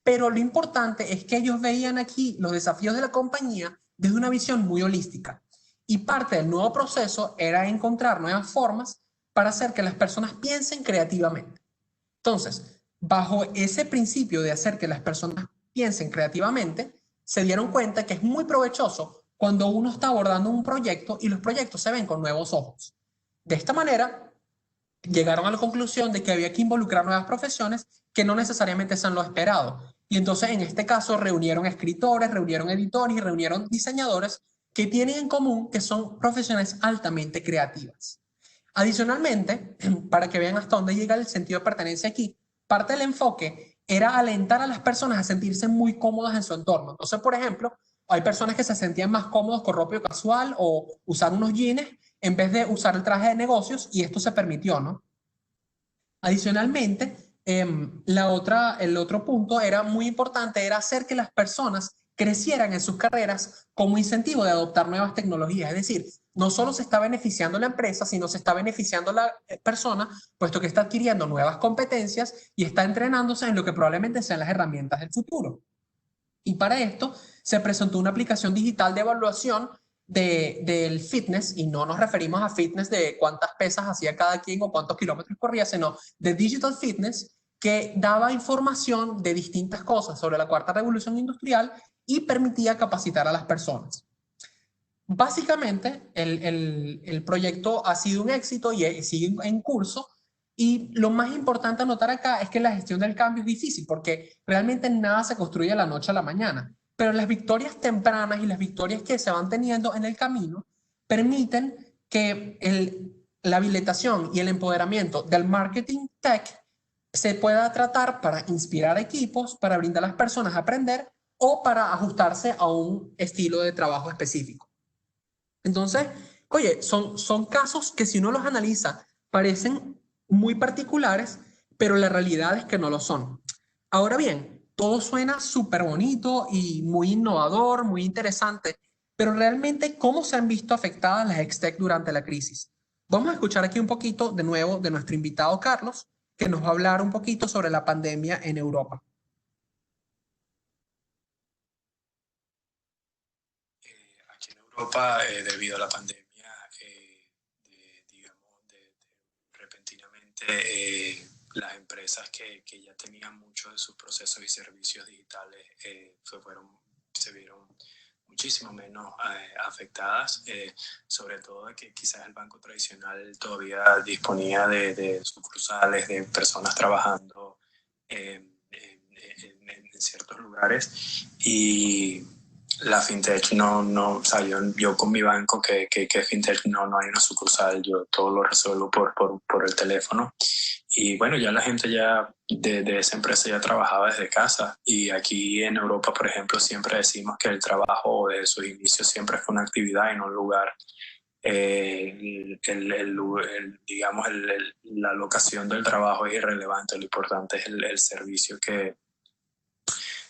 Pero lo importante es que ellos veían aquí los desafíos de la compañía desde una visión muy holística. Y parte del nuevo proceso era encontrar nuevas formas para hacer que las personas piensen creativamente. Entonces, bajo ese principio de hacer que las personas piensen creativamente, se dieron cuenta que es muy provechoso cuando uno está abordando un proyecto y los proyectos se ven con nuevos ojos. De esta manera, llegaron a la conclusión de que había que involucrar nuevas profesiones que no necesariamente sean lo esperado. Y entonces, en este caso, reunieron escritores, reunieron editores y reunieron diseñadores que tienen en común que son profesiones altamente creativas. Adicionalmente, para que vean hasta dónde llega el sentido de pertenencia aquí, parte del enfoque era alentar a las personas a sentirse muy cómodas en su entorno. Entonces, por ejemplo, hay personas que se sentían más cómodos con ropa casual o usar unos jeans en vez de usar el traje de negocios y esto se permitió, ¿no? Adicionalmente, el otro punto era muy importante, era hacer que las personas crecieran en sus carreras como incentivo de adoptar nuevas tecnologías. Es decir, no solo se está beneficiando la empresa, sino se está beneficiando la persona, puesto que está adquiriendo nuevas competencias y está entrenándose en lo que probablemente sean las herramientas del futuro. Y para esto se presentó una aplicación digital de evaluación del fitness, y no nos referimos a fitness de cuántas pesas hacía cada quien o cuántos kilómetros corría, sino de digital fitness, que daba información de distintas cosas sobre la cuarta revolución industrial y permitía capacitar a las personas. Básicamente, el proyecto ha sido un éxito y sigue en curso. Y lo más importante a notar acá es que la gestión del cambio es difícil porque realmente nada se construye de la noche a la mañana. Pero las victorias tempranas y las victorias que se van teniendo en el camino permiten que la habilitación y el empoderamiento del marketing tech se pueda tratar para inspirar equipos, para brindar a las personas a aprender o para ajustarse a un estilo de trabajo específico. Entonces, oye, son casos que si uno los analiza parecen muy particulares, pero la realidad es que no lo son. Ahora bien, todo suena súper bonito y muy innovador, muy interesante, pero realmente, ¿cómo se han visto afectadas las Extech durante la crisis? Vamos a escuchar aquí un poquito de nuevo de nuestro invitado Carlos, que nos va a hablar un poquito sobre la pandemia en Europa. Aquí en Europa, debido a la pandemia, repentinamente las empresas que ya tenían muchos de sus procesos y servicios digitales se vieron muchísimo menos afectadas, sobre todo de que quizás el banco tradicional todavía disponía de sucursales, de personas trabajando en ciertos lugares, y la fintech no, o sea, yo con mi banco que fintech no hay una sucursal, yo todo lo resuelvo por el teléfono. Y bueno, ya la gente ya de esa empresa ya trabajaba desde casa, y aquí en Europa, por ejemplo, siempre decimos que el trabajo de sus inicios siempre fue una actividad y no un lugar. Digamos, la locación del trabajo es irrelevante, lo importante es el servicio que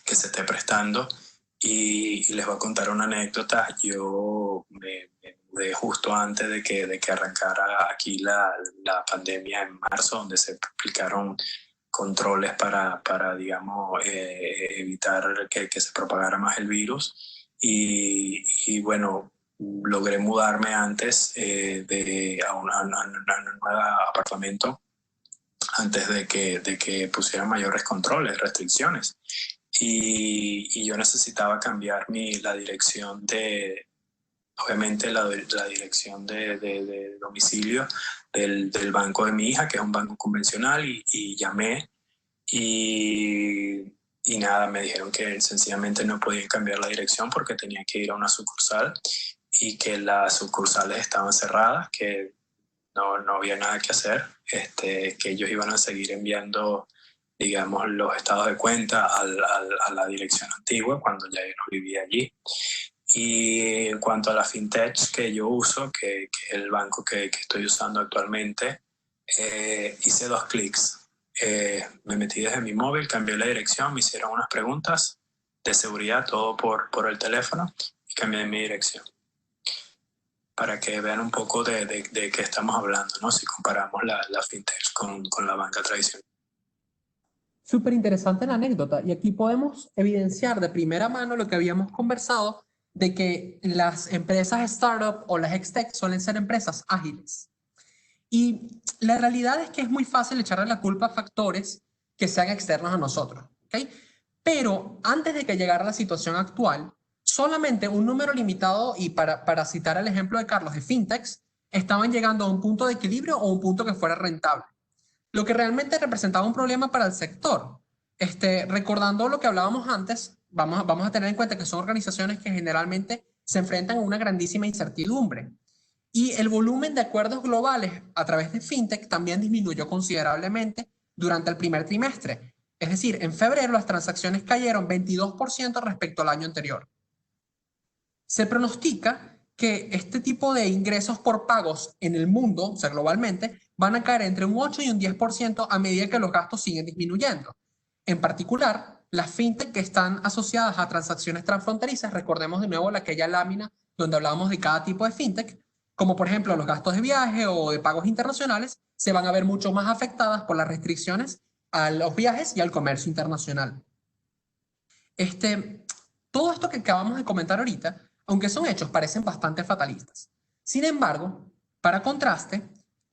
se esté prestando. Y les voy a contar una anécdota. Yo me mudé justo antes de que arrancara aquí la pandemia en marzo, donde se aplicaron controles para digamos, evitar que se propagara más el virus. Y bueno, logré mudarme antes a un nuevo apartamento antes de que pusieran mayores controles, restricciones. Y yo necesitaba cambiar la dirección obviamente la dirección de domicilio del banco de mi hija, que es un banco convencional, y llamé y nada, me dijeron que sencillamente no podían cambiar la dirección porque tenía que ir a una sucursal y que las sucursales estaban cerradas, que no había nada que hacer, que ellos iban a seguir enviando, digamos, los estados de cuenta a la dirección antigua cuando ya yo no vivía allí. Y en cuanto a la fintech que yo uso, que es el banco que estoy usando actualmente, hice 2 clics. Me metí desde mi móvil, cambié la dirección, me hicieron unas preguntas de seguridad, todo por el teléfono, y cambié mi dirección. Para que vean un poco de qué estamos hablando, ¿no? Si comparamos la fintech con la banca tradicional. Súper interesante la anécdota, y aquí podemos evidenciar de primera mano lo que habíamos conversado, de que las empresas startup o las Hextech suelen ser empresas ágiles. Y la realidad es que es muy fácil echarle la culpa a factores que sean externos a nosotros, ¿ok? Pero antes de que llegara la situación actual, solamente un número limitado, y para citar el ejemplo de Carlos, de fintechs, estaban llegando a un punto de equilibrio o un punto que fuera rentable, lo que realmente representaba un problema para el sector. Recordando lo que hablábamos antes, vamos a tener en cuenta que son organizaciones que generalmente se enfrentan a una grandísima incertidumbre. Y el volumen de acuerdos globales a través de fintech también disminuyó considerablemente durante el primer trimestre. Es decir, en febrero las transacciones cayeron 22% respecto al año anterior. Se pronostica que este tipo de ingresos por pagos en el mundo, o sea, globalmente, van a caer entre un 8 y un 10% a medida que los gastos siguen disminuyendo. En particular, las fintech que están asociadas a transacciones transfronterizas, recordemos de nuevo aquella lámina donde hablábamos de cada tipo de fintech, como por ejemplo los gastos de viaje o de pagos internacionales, se van a ver mucho más afectadas por las restricciones a los viajes y al comercio internacional. Todo esto que acabamos de comentar ahorita, aunque son hechos, parecen bastante fatalistas. Sin embargo, para contraste,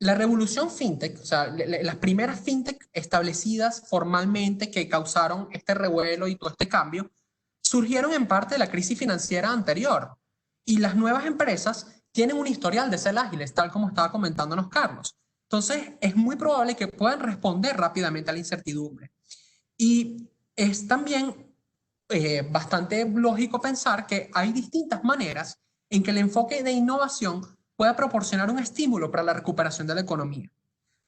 la revolución fintech, o sea, las primeras fintech establecidas formalmente que causaron este revuelo y todo este cambio, surgieron en parte de la crisis financiera anterior. Y las nuevas empresas tienen un historial de ser ágiles, tal como estaba comentándonos Carlos. Entonces, es muy probable que puedan responder rápidamente a la incertidumbre. Y es también bastante lógico pensar que hay distintas maneras en que el enfoque de innovación pueda proporcionar un estímulo para la recuperación de la economía.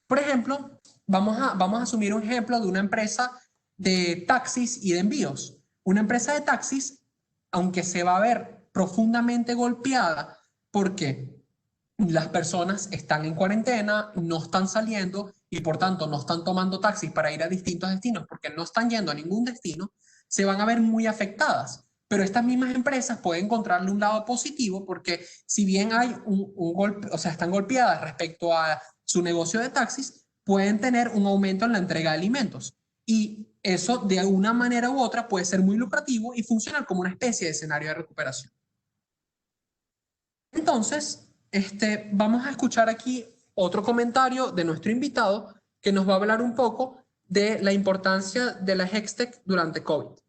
Por ejemplo, vamos a asumir un ejemplo de una empresa de taxis y de envíos. Una empresa de taxis, aunque se va a ver profundamente golpeada porque las personas están en cuarentena, no están saliendo y por tanto no están tomando taxis para ir a distintos destinos porque no están yendo a ningún destino, se van a ver muy afectadas. Pero estas mismas empresas pueden encontrarle un lado positivo porque si bien hay un golpe, o sea, están golpeadas respecto a su negocio de taxis, pueden tener un aumento en la entrega de alimentos. Y eso de alguna manera u otra puede ser muy lucrativo y funcionar como una especie de escenario de recuperación. Entonces, vamos a escuchar aquí otro comentario de nuestro invitado que nos va a hablar un poco de la importancia de la Hextech durante COVID.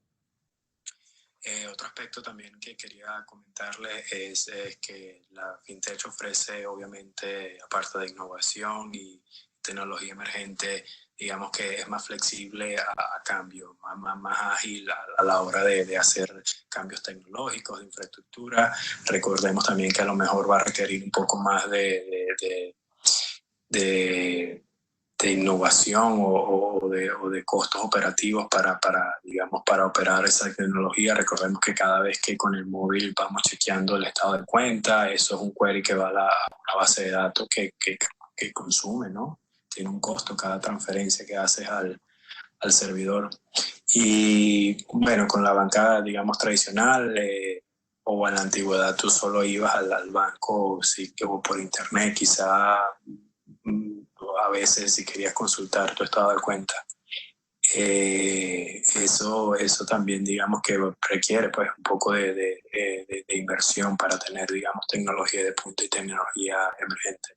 Otro aspecto también que quería comentarles es que la fintech ofrece, obviamente, aparte de innovación y tecnología emergente, digamos que es más flexible a cambio, más ágil a la hora de hacer cambios tecnológicos, de infraestructura. Recordemos también que a lo mejor va a requerir un poco más de innovación o de costos operativos para operar esa tecnología. Recordemos que cada vez que con el móvil vamos chequeando el estado de cuenta, eso es un query que va a una base de datos que consume, ¿no? Tiene un costo cada transferencia que haces al servidor. Y bueno, con la banca, digamos, tradicional o en la antigüedad, tú solo ibas al banco, sí, o por internet, quizá a veces si querías consultar tu estado de cuenta. Eso también, digamos, que requiere pues un poco de inversión para tener, digamos, tecnología de punta y tecnología emergente.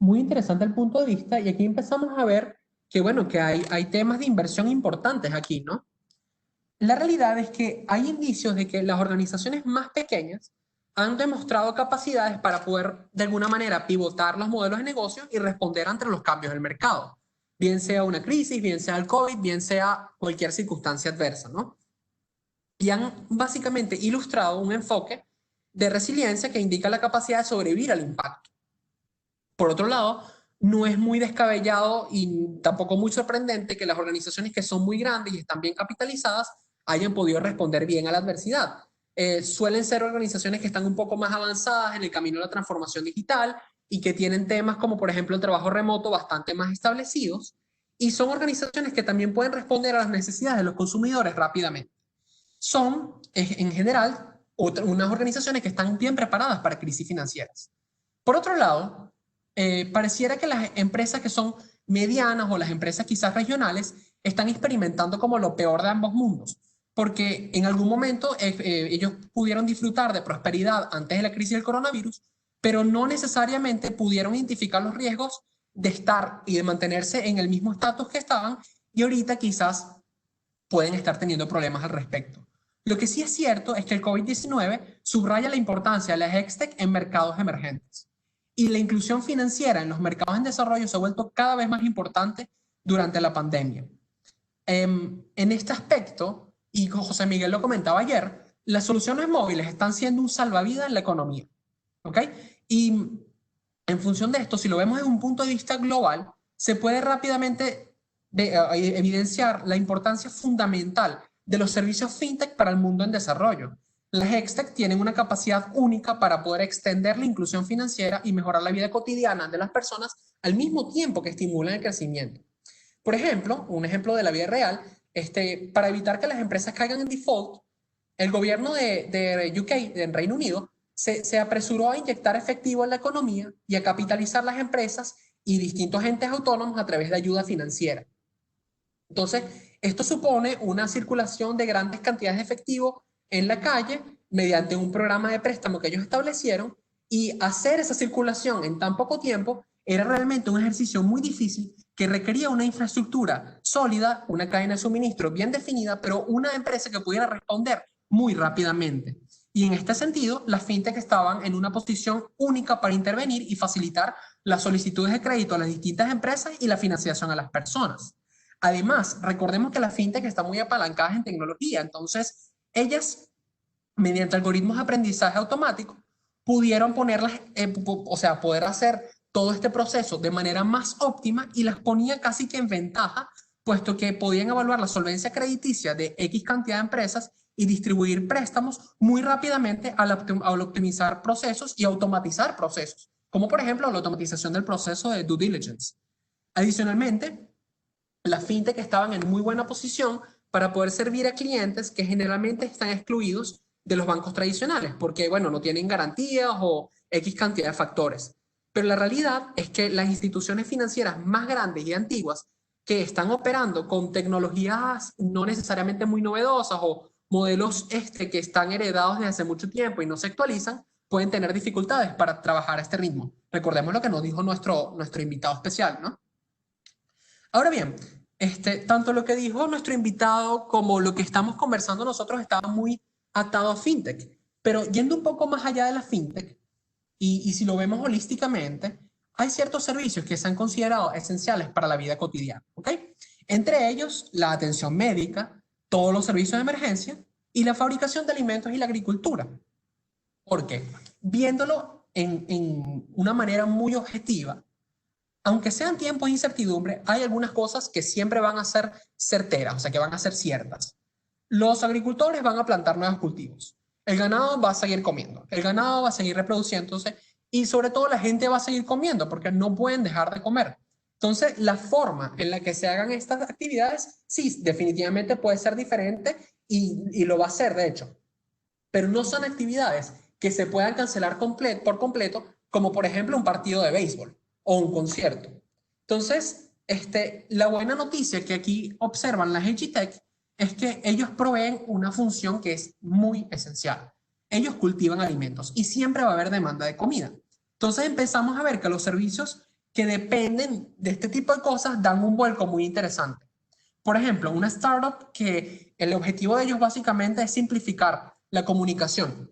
Muy interesante el punto de vista y aquí empezamos a ver que, bueno, que hay temas de inversión importantes aquí, ¿no? La realidad es que hay indicios de que las organizaciones más pequeñas han demostrado capacidades para poder, de alguna manera, pivotar los modelos de negocio y responder ante los cambios del mercado, bien sea una crisis, bien sea el COVID, bien sea cualquier circunstancia adversa, ¿no? Y han básicamente ilustrado un enfoque de resiliencia que indica la capacidad de sobrevivir al impacto. Por otro lado, no es muy descabellado y tampoco muy sorprendente que las organizaciones que son muy grandes y están bien capitalizadas hayan podido responder bien a la adversidad. Suelen ser organizaciones que están un poco más avanzadas en el camino de la transformación digital y que tienen temas como, por ejemplo, el trabajo remoto bastante más establecidos, y son organizaciones que también pueden responder a las necesidades de los consumidores rápidamente. Son, en general, unas organizaciones que están bien preparadas para crisis financieras. Por otro lado, pareciera que las empresas que son medianas o las empresas quizás regionales están experimentando como lo peor de ambos mundos, porque en algún momento ellos pudieron disfrutar de prosperidad antes de la crisis del coronavirus, pero no necesariamente pudieron identificar los riesgos de estar y de mantenerse en el mismo estatus que estaban, y ahorita quizás pueden estar teniendo problemas al respecto. Lo que sí es cierto es que el COVID-19 subraya la importancia de las HexTech en mercados emergentes. Y la inclusión financiera en los mercados en desarrollo se ha vuelto cada vez más importante durante la pandemia. En este aspecto, y José Miguel lo comentaba ayer, las soluciones móviles están siendo un salvavidas en la economía. ¿Ok? Y en función de esto, si lo vemos desde un punto de vista global, se puede rápidamente evidenciar la importancia fundamental de los servicios fintech para el mundo en desarrollo. Las HexTech tienen una capacidad única para poder extender la inclusión financiera y mejorar la vida cotidiana de las personas al mismo tiempo que estimulan el crecimiento. Por ejemplo, un ejemplo de la vida real, para evitar que las empresas caigan en default, el gobierno de UK, en Reino Unido, se apresuró a inyectar efectivo en la economía y a capitalizar las empresas y distintos entes autónomos a través de ayuda financiera. Entonces, esto supone una circulación de grandes cantidades de efectivo en la calle mediante un programa de préstamo que ellos establecieron, y hacer esa circulación en tan poco tiempo era realmente un ejercicio muy difícil que requería una infraestructura sólida, una cadena de suministro bien definida, pero una empresa que pudiera responder muy rápidamente. Y en este sentido, las fintech estaban en una posición única para intervenir y facilitar las solicitudes de crédito a las distintas empresas y la financiación a las personas. Además, recordemos que las fintech están muy apalancadas en tecnología, entonces ellas, mediante algoritmos de aprendizaje automático, pudieron ponerlas, poder hacer todo este proceso de manera más óptima, y las ponía casi que en ventaja, puesto que podían evaluar la solvencia crediticia de X cantidad de empresas y distribuir préstamos muy rápidamente al optimizar procesos y automatizar procesos, como por ejemplo la automatización del proceso de due diligence. Adicionalmente, las fintech estaban en muy buena posición para poder servir a clientes que generalmente están excluidos de los bancos tradicionales, porque, bueno, no tienen garantías o X cantidad de factores. Pero la realidad es que las instituciones financieras más grandes y antiguas, que están operando con tecnologías no necesariamente muy novedosas o modelos que están heredados desde hace mucho tiempo y no se actualizan, pueden tener dificultades para trabajar a este ritmo. Recordemos lo que nos dijo nuestro invitado especial, ¿no? Ahora bien, tanto lo que dijo nuestro invitado como lo que estamos conversando nosotros estaba muy atado a fintech. Pero yendo un poco más allá de la fintech, y si lo vemos holísticamente, hay ciertos servicios que se han considerado esenciales para la vida cotidiana, ¿ok? Entre ellos, la atención médica, todos los servicios de emergencia y la fabricación de alimentos y la agricultura. ¿Por qué? Viéndolo en una manera muy objetiva, aunque sean tiempos de incertidumbre, hay algunas cosas que siempre van a ser certeras, o sea, que van a ser ciertas. Los agricultores van a plantar nuevos cultivos. El ganado va a seguir comiendo. El ganado va a seguir reproduciéndose, y sobre todo la gente va a seguir comiendo porque no pueden dejar de comer. Entonces, la forma en la que se hagan estas actividades, sí, definitivamente puede ser diferente, y lo va a ser, de hecho. Pero no son actividades que se puedan cancelar por completo, como por ejemplo un partido de béisbol o un concierto. Entonces, La buena noticia que aquí observan las EdgyTech es que ellos proveen una función que es muy esencial. Ellos cultivan alimentos y siempre va a haber demanda de comida. Entonces empezamos a ver que los servicios que dependen de este tipo de cosas dan un vuelco muy interesante. Por ejemplo, una startup que el objetivo de ellos básicamente es simplificar la comunicación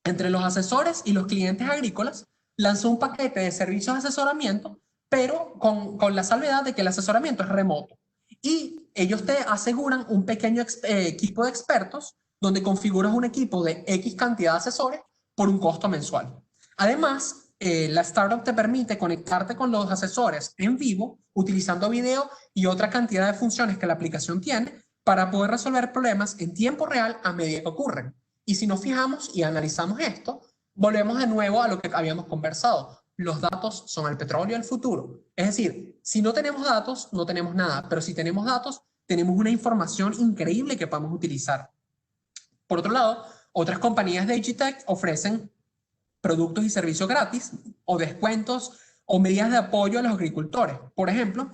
entre los asesores y los clientes agrícolas, lanzó un paquete de servicios de asesoramiento, pero con la salvedad de que el asesoramiento es remoto. Y ellos te aseguran un pequeño equipo de expertos donde configuras un equipo de X cantidad de asesores por un costo mensual. Además, la startup te permite conectarte con los asesores en vivo utilizando video y otra cantidad de funciones que la aplicación tiene para poder resolver problemas en tiempo real a medida que ocurren. Y si nos fijamos y analizamos esto, volvemos de nuevo a lo que habíamos conversado. Los datos son el petróleo del futuro. Es decir, si no tenemos datos, no tenemos nada, pero si tenemos datos, tenemos una información increíble que podemos utilizar. Por otro lado, otras compañías de EdgyTech ofrecen productos y servicios gratis o descuentos o medidas de apoyo a los agricultores. Por ejemplo,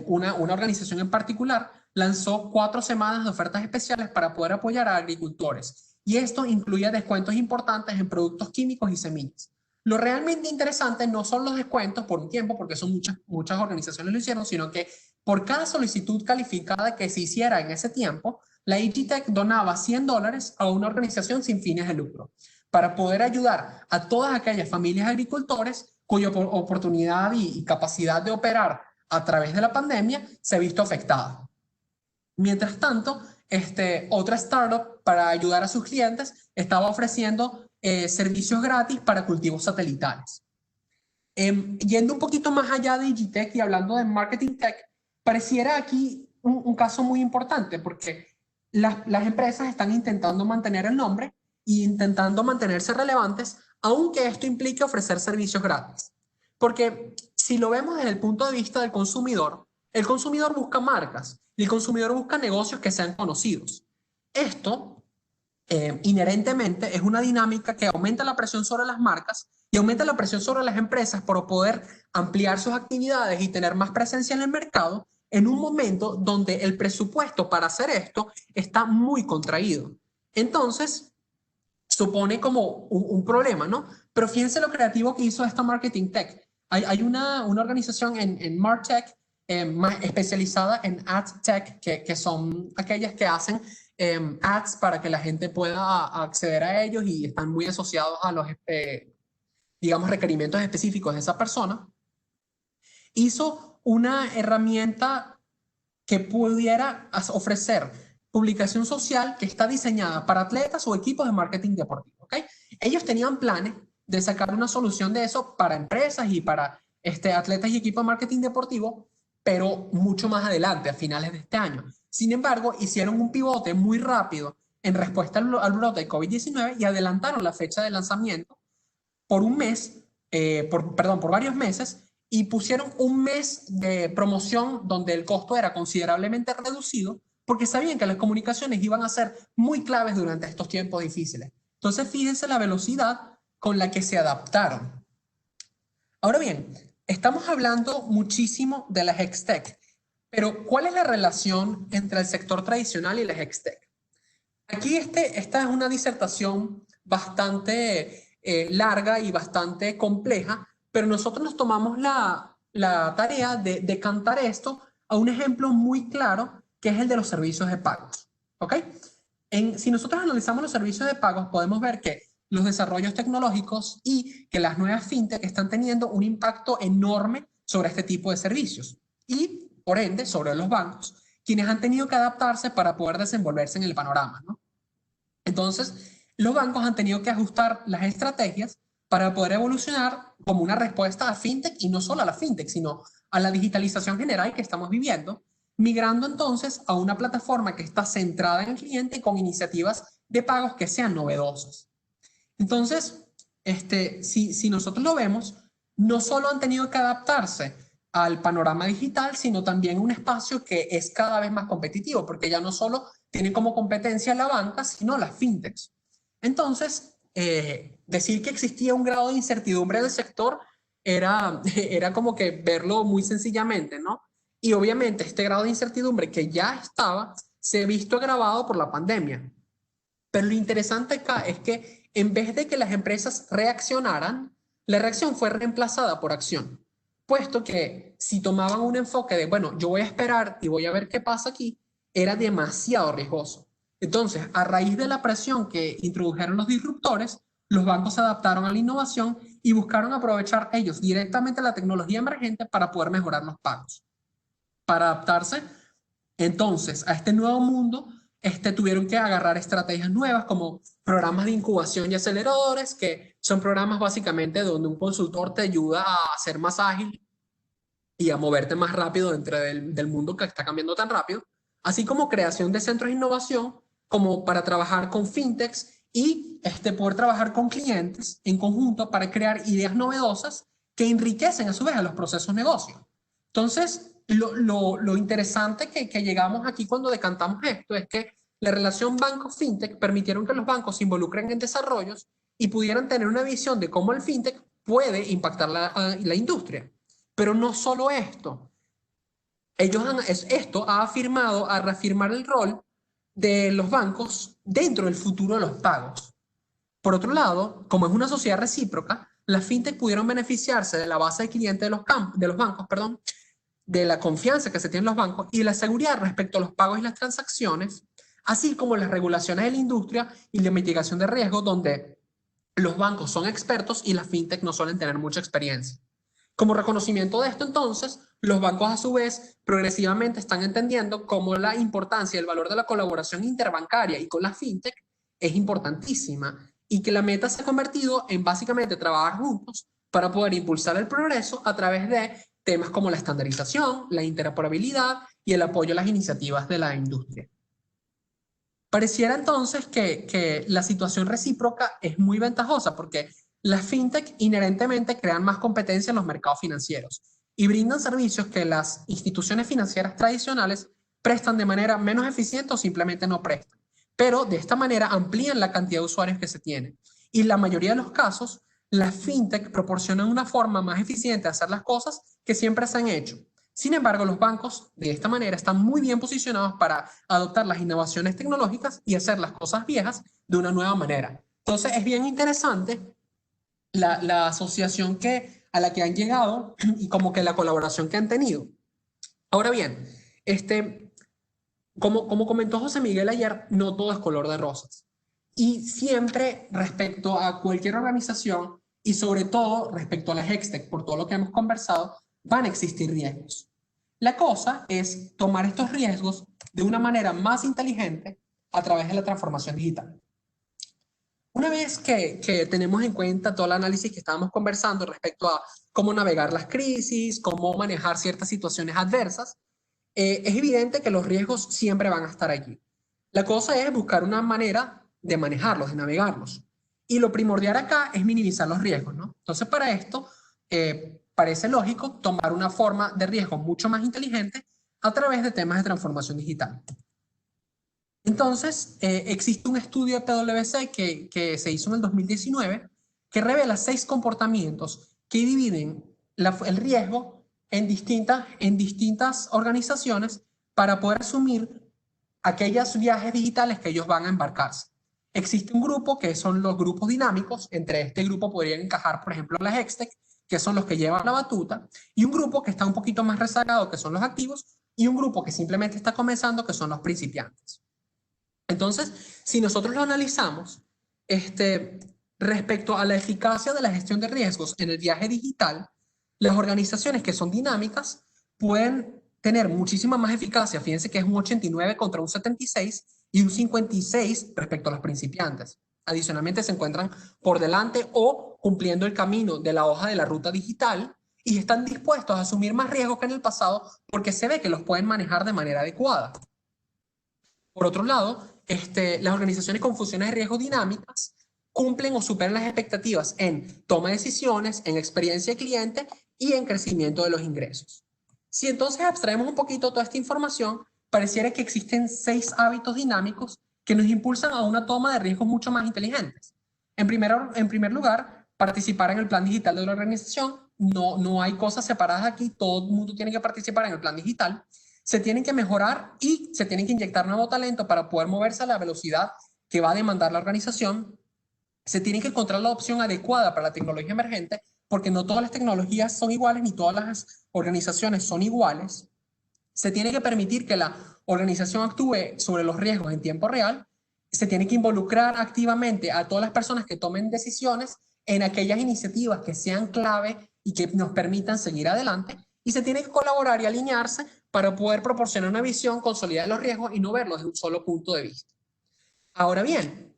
una organización en particular lanzó 4 semanas de ofertas especiales para poder apoyar a agricultores. Y esto incluye descuentos importantes en productos químicos y semillas. Lo realmente interesante no son los descuentos por un tiempo, porque son muchas organizaciones lo hicieron, sino que por cada solicitud calificada que se hiciera en ese tiempo, la EdgyTech donaba $100 a una organización sin fines de lucro para poder ayudar a todas aquellas familias agricultores cuya oportunidad y capacidad de operar a través de la pandemia se ha visto afectada. Mientras tanto, otra startup para ayudar a sus clientes estaba ofreciendo servicios gratis para cultivos satelitales. Yendo un poquito más allá de EdgyTech y hablando de marketing tech, pareciera aquí un caso muy importante porque las empresas están intentando mantener el nombre e intentando mantenerse relevantes, aunque esto implique ofrecer servicios gratis. Porque si lo vemos desde el punto de vista del consumidor, el consumidor busca marcas y el consumidor busca negocios que sean conocidos. Esto, inherentemente, es una dinámica que aumenta la presión sobre las marcas y aumenta la presión sobre las empresas por poder ampliar sus actividades y tener más presencia en el mercado en un momento donde el presupuesto para hacer esto está muy contraído. Entonces, supone como un problema, ¿no? Pero fíjense lo creativo que hizo esta Marketing Tech. Hay una organización en MarTech especializada en Ad Tech, que son aquellas que hacen ads para que la gente pueda acceder a ellos y están muy asociados a los, digamos, requerimientos específicos de esa persona. Hizo una herramienta que pudiera ofrecer publicación social que está diseñada para atletas o equipos de marketing deportivo. ¿Okay? Ellos tenían planes de sacar una solución de eso para empresas y para atletas y equipos de marketing deportivo, pero mucho más adelante, a finales de este año. Sin embargo, hicieron un pivote muy rápido en respuesta al brote de COVID-19 y adelantaron la fecha de lanzamiento por un mes, por varios meses, y pusieron un mes de promoción donde el costo era considerablemente reducido porque sabían que las comunicaciones iban a ser muy claves durante estos tiempos difíciles. Entonces, fíjense la velocidad con la que se adaptaron. Ahora bien, estamos hablando muchísimo de las HexTech, pero ¿cuál es la relación entre el sector tradicional y las HexTech? Aquí esta es una disertación bastante larga y bastante compleja, pero nosotros nos tomamos la tarea de decantar esto a un ejemplo muy claro, que es el de los servicios de pagos. ¿Ok? Si nosotros analizamos los servicios de pagos, podemos ver que los desarrollos tecnológicos y que las nuevas fintech están teniendo un impacto enorme sobre este tipo de servicios y, por ende, sobre los bancos, quienes han tenido que adaptarse para poder desenvolverse en el panorama, ¿no? Entonces, los bancos han tenido que ajustar las estrategias para poder evolucionar como una respuesta a fintech y no solo a la fintech, sino a la digitalización general que estamos viviendo, migrando entonces a una plataforma que está centrada en el cliente y con iniciativas de pagos que sean novedosas. Entonces, si nosotros lo vemos, no solo han tenido que adaptarse al panorama digital, sino también un espacio que es cada vez más competitivo, porque ya no solo tienen como competencia la banca, sino las fintechs. Entonces, decir que existía un grado de incertidumbre del sector era como que verlo muy sencillamente, ¿no? Y obviamente este grado de incertidumbre que ya estaba, se ha visto agravado por la pandemia. Pero lo interesante acá es que en vez de que las empresas reaccionaran, la reacción fue reemplazada por acción. Puesto que si tomaban un enfoque de, bueno, yo voy a esperar y voy a ver qué pasa aquí, era demasiado riesgoso. Entonces, a raíz de la presión que introdujeron los disruptores, los bancos se adaptaron a la innovación y buscaron aprovechar ellos directamente la tecnología emergente para poder mejorar los pagos. Para adaptarse entonces a este nuevo mundo, tuvieron que agarrar estrategias nuevas como programas de incubación y aceleradores, que son programas básicamente donde un consultor te ayuda a ser más ágil y a moverte más rápido dentro del mundo que está cambiando tan rápido, así como creación de centros de innovación como para trabajar con fintechs y poder trabajar con clientes en conjunto para crear ideas novedosas que enriquecen a su vez a los procesos de negocio. Entonces, lo interesante que llegamos aquí cuando decantamos esto es que la relación banco-fintech permitieron que los bancos se involucren en desarrollos y pudieran tener una visión de cómo el fintech puede impactar la industria. Pero no solo esto. Esto ha reafirmar el rol de los bancos dentro del futuro de los pagos. Por otro lado, como es una sociedad recíproca, las fintech pudieron beneficiarse de la base de clientes de los bancos, de la confianza que se tiene en los bancos y de la seguridad respecto a los pagos y las transacciones, así como las regulaciones de la industria y la mitigación de riesgo, donde los bancos son expertos y las fintech no suelen tener mucha experiencia. Como reconocimiento de esto, entonces, los bancos a su vez progresivamente están entendiendo cómo la importancia y el valor de la colaboración interbancaria y con la fintech es importantísima y que la meta se ha convertido en básicamente trabajar juntos para poder impulsar el progreso a través de temas como la estandarización, la interoperabilidad y el apoyo a las iniciativas de la industria. Pareciera entonces que la situación recíproca es muy ventajosa porque las fintech inherentemente crean más competencia en los mercados financieros y brindan servicios que las instituciones financieras tradicionales prestan de manera menos eficiente o simplemente no prestan. Pero de esta manera amplían la cantidad de usuarios que se tienen. Y en la mayoría de los casos, las fintech proporcionan una forma más eficiente de hacer las cosas que siempre se han hecho. Sin embargo, los bancos de esta manera están muy bien posicionados para adoptar las innovaciones tecnológicas y hacer las cosas viejas de una nueva manera. Entonces, es bien interesante la asociación a la que han llegado y como que la colaboración que han tenido. Ahora bien, como comentó José Miguel ayer, no todo es color de rosas. Y siempre respecto a cualquier organización y sobre todo respecto a la Hextech, por todo lo que hemos conversado, van a existir riesgos. La cosa es tomar estos riesgos de una manera más inteligente a través de la transformación digital. Una vez que tenemos en cuenta todo el análisis que estábamos conversando respecto a cómo navegar las crisis, cómo manejar ciertas situaciones adversas, es evidente que los riesgos siempre van a estar allí. La cosa es buscar una manera de manejarlos, de navegarlos. Y lo primordial acá es minimizar los riesgos, ¿no? Entonces, para esto, parece lógico tomar una forma de riesgo mucho más inteligente a través de temas de transformación digital. Entonces, existe un estudio de PwC que se hizo en el 2019 que revela 6 comportamientos que dividen el riesgo en distintas organizaciones para poder asumir aquellos viajes digitales que ellos van a embarcarse. Existe un grupo que son los grupos dinámicos. Entre este grupo podrían encajar, por ejemplo, las Hextech, que son los que llevan la batuta, y un grupo que está un poquito más rezagado, que son los activos, y un grupo que simplemente está comenzando, que son los principiantes. Entonces, si nosotros lo analizamos, respecto a la eficacia de la gestión de riesgos en el viaje digital, las organizaciones que son dinámicas pueden tener muchísima más eficacia. Fíjense que es un 89 contra un 76 y un 56 respecto a los principiantes. Adicionalmente se encuentran por delante o cumpliendo el camino de la hoja de la ruta digital y están dispuestos a asumir más riesgos que en el pasado porque se ve que los pueden manejar de manera adecuada. Por otro lado, las organizaciones con funciones de riesgo dinámicas cumplen o superan las expectativas en toma de decisiones, en experiencia de cliente y en crecimiento de los ingresos. Si entonces abstraemos un poquito toda esta información, pareciera que existen 6 hábitos dinámicos que nos impulsan a una toma de riesgos mucho más inteligentes. En primer lugar, participar en el plan digital de la organización, no hay cosas separadas aquí, todo el mundo tiene que participar en el plan digital, se tienen que mejorar y se tienen que inyectar nuevo talento para poder moverse a la velocidad que va a demandar la organización. Se tiene que encontrar la opción adecuada para la tecnología emergente, porque no todas las tecnologías son iguales ni todas las organizaciones son iguales. Se tiene que permitir que la organización actúe sobre los riesgos en tiempo real. Se tiene que involucrar activamente a todas las personas que tomen decisiones en aquellas iniciativas que sean clave y que nos permitan seguir adelante. Y se tiene que colaborar y alinearse para poder proporcionar una visión consolidada de los riesgos y no verlos desde un solo punto de vista. Ahora bien,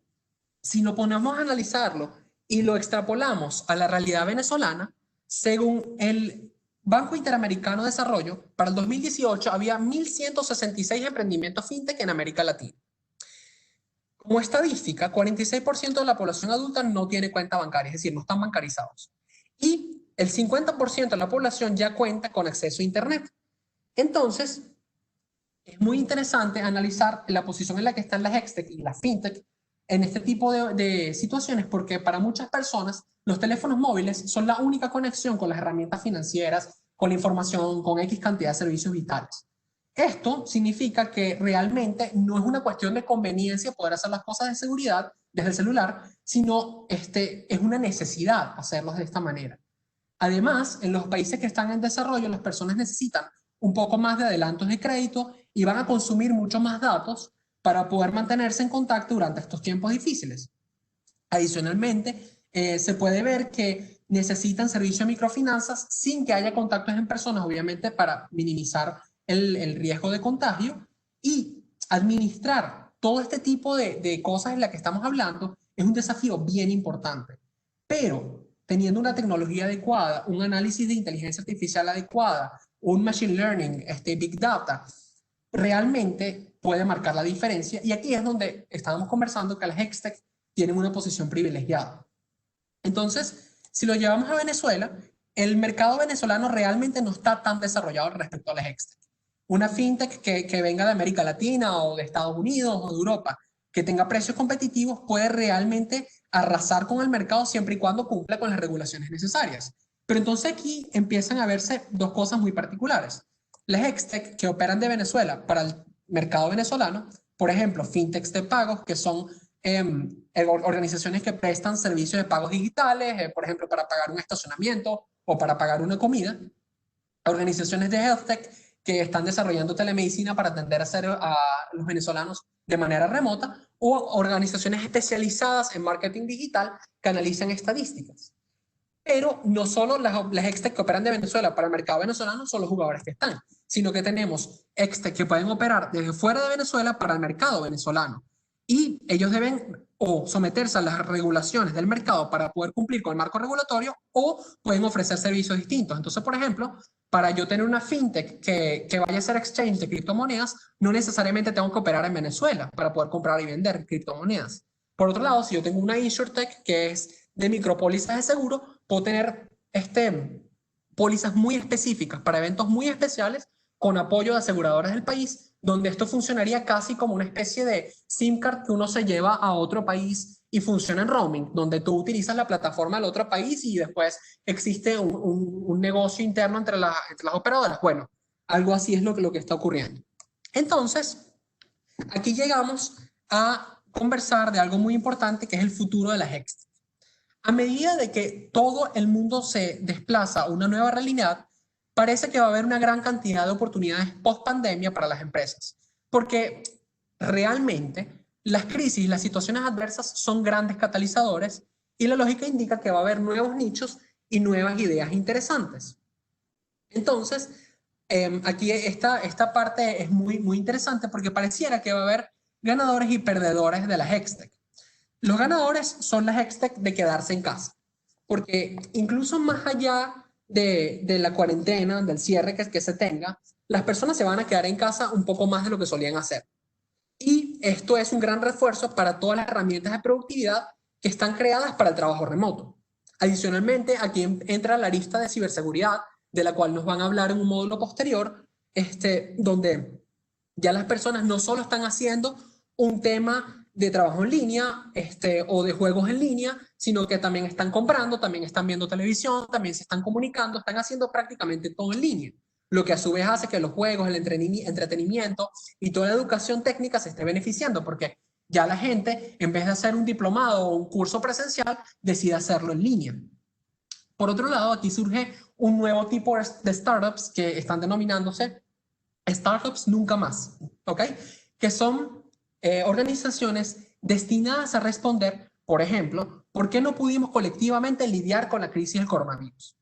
si nos ponemos a analizarlo y lo extrapolamos a la realidad venezolana, según el Banco Interamericano de Desarrollo, para el 2018 había 1.166 emprendimientos fintech en América Latina. Como estadística, 46% de la población adulta no tiene cuenta bancaria, es decir, no están bancarizados. Y el 50% de la población ya cuenta con acceso a Internet. Entonces, es muy interesante analizar la posición en la que están las HexTech y las FinTech en este tipo de situaciones, porque para muchas personas los teléfonos móviles son la única conexión con las herramientas financieras, con la información, con X cantidad de servicios vitales. Esto significa que realmente no es una cuestión de conveniencia poder hacer las cosas de seguridad desde el celular, sino es una necesidad hacerlos de esta manera. Además, en los países que están en desarrollo, las personas necesitan un poco más de adelantos de crédito y van a consumir mucho más datos para poder mantenerse en contacto durante estos tiempos difíciles. Adicionalmente, se puede ver que necesitan servicio de microfinanzas sin que haya contactos en personas, obviamente para minimizar el riesgo de contagio, y administrar todo este tipo de cosas en las que estamos hablando es un desafío bien importante. Pero teniendo una tecnología adecuada, un análisis de inteligencia artificial adecuada, un machine learning, big data, realmente puede marcar la diferencia. Y aquí es donde estábamos conversando que las HexTech tienen una posición privilegiada. Entonces, si lo llevamos a Venezuela, el mercado venezolano realmente no está tan desarrollado respecto a las HexTech. Una fintech que venga de América Latina o de Estados Unidos o de Europa, que tenga precios competitivos, puede realmente arrasar con el mercado siempre y cuando cumpla con las regulaciones necesarias. Pero entonces aquí empiezan a verse dos cosas muy particulares. Las HexTech que operan de Venezuela para el mercado venezolano, por ejemplo, fintechs de pagos, que son organizaciones que prestan servicios de pagos digitales, por ejemplo, para pagar un estacionamiento o para pagar una comida. Organizaciones de HealthTech que están desarrollando telemedicina para atender a los venezolanos de manera remota, o organizaciones especializadas en marketing digital que analizan estadísticas. Pero no solo las HexTech que operan de Venezuela para el mercado venezolano son los jugadores que están, sino que tenemos HexTech que pueden operar desde fuera de Venezuela para el mercado venezolano. Y ellos deben o someterse a las regulaciones del mercado para poder cumplir con el marco regulatorio, o pueden ofrecer servicios distintos. Entonces, por ejemplo, para yo tener una fintech que vaya a ser exchange de criptomonedas, no necesariamente tengo que operar en Venezuela para poder comprar y vender criptomonedas. Por otro lado, si yo tengo una InsurTech que es de micropólizas de seguro, puedo tener pólizas muy específicas para eventos muy especiales con apoyo de aseguradoras del país, donde esto funcionaría casi como una especie de SIM card que uno se lleva a otro país y funciona en roaming, donde tú utilizas la plataforma del otro país y después existe un negocio interno entre las operadoras. Bueno, algo así es lo que está ocurriendo. Entonces, aquí llegamos a conversar de algo muy importante que es el futuro de las HexTech. A medida de que todo el mundo se desplaza a una nueva realidad, parece que va a haber una gran cantidad de oportunidades post pandemia para las empresas, porque realmente las crisis, las situaciones adversas son grandes catalizadores y la lógica indica que va a haber nuevos nichos y nuevas ideas interesantes. Entonces, aquí esta parte es muy interesante porque pareciera que va a haber ganadores y perdedores de las HexTech. Los ganadores son las HexTech de quedarse en casa, porque incluso más allá de la cuarentena, del cierre que se tenga, las personas se van a quedar en casa un poco más de lo que solían hacer. Y esto es un gran refuerzo para todas las herramientas de productividad que están creadas para el trabajo remoto. Adicionalmente, aquí entra la lista de ciberseguridad, de la cual nos van a hablar en un módulo posterior, donde ya las personas no solo están haciendo un tema de trabajo en línea o de juegos en línea, sino que también están comprando, también están viendo televisión, también se están comunicando, están haciendo prácticamente todo en línea, lo que a su vez hace que los juegos, el entretenimiento y toda la educación técnica se esté beneficiando, porque ya la gente, en vez de hacer un diplomado o un curso presencial, decide hacerlo en línea. Por otro lado, aquí surge un nuevo tipo de startups que están denominándose startups nunca más, ¿ok? Que son organizaciones destinadas a responder, por ejemplo, ¿por qué no pudimos colectivamente lidiar con la crisis del coronavirus?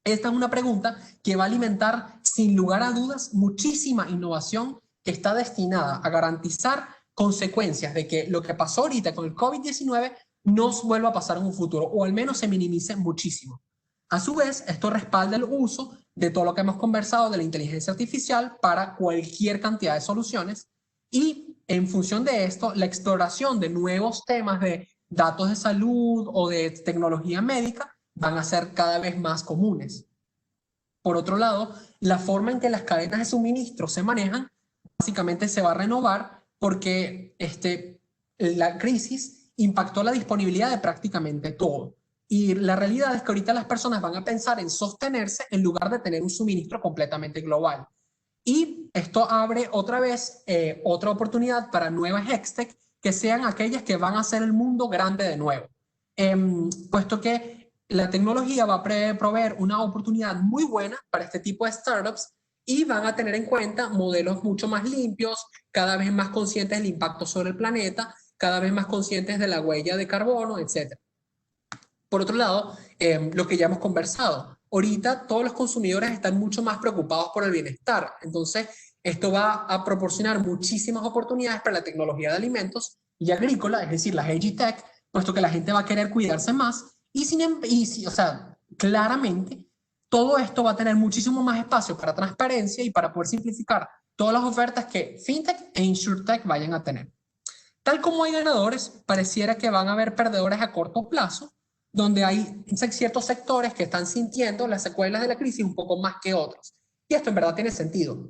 Esta es una pregunta que va a alimentar, sin lugar a dudas, muchísima innovación que está destinada a garantizar consecuencias de que lo que pasó ahorita con el COVID-19 no vuelva a pasar en un futuro, o al menos se minimice muchísimo. A su vez, esto respalda el uso de todo lo que hemos conversado de la inteligencia artificial para cualquier cantidad de soluciones, y en función de esto, la exploración de nuevos temas de datos de salud o de tecnología médica van a ser cada vez más comunes. Por otro lado, la forma en que las cadenas de suministro se manejan básicamente se va a renovar porque la crisis impactó la disponibilidad de prácticamente todo. Y la realidad es que ahorita las personas van a pensar en sostenerse en lugar de tener un suministro completamente global. Y esto abre otra vez otra oportunidad para nuevas hextech que sean aquellas que van a hacer el mundo grande de nuevo. Puesto que la tecnología va a proveer una oportunidad muy buena para este tipo de startups y van a tener en cuenta modelos mucho más limpios, cada vez más conscientes del impacto sobre el planeta, cada vez más conscientes de la huella de carbono, etc. Por otro lado, lo que ya hemos conversado, ahorita todos los consumidores están mucho más preocupados por el bienestar. Entonces, esto va a proporcionar muchísimas oportunidades para la tecnología de alimentos y agrícola, es decir, la AgTech, puesto que la gente va a querer cuidarse más o sea, claramente todo esto va a tener muchísimo más espacio para transparencia y para poder simplificar todas las ofertas que FinTech e InsurTech vayan a tener. Tal como hay ganadores, pareciera que van a haber perdedores a corto plazo, donde hay ciertos sectores que están sintiendo las secuelas de la crisis un poco más que otros. Y esto en verdad tiene sentido.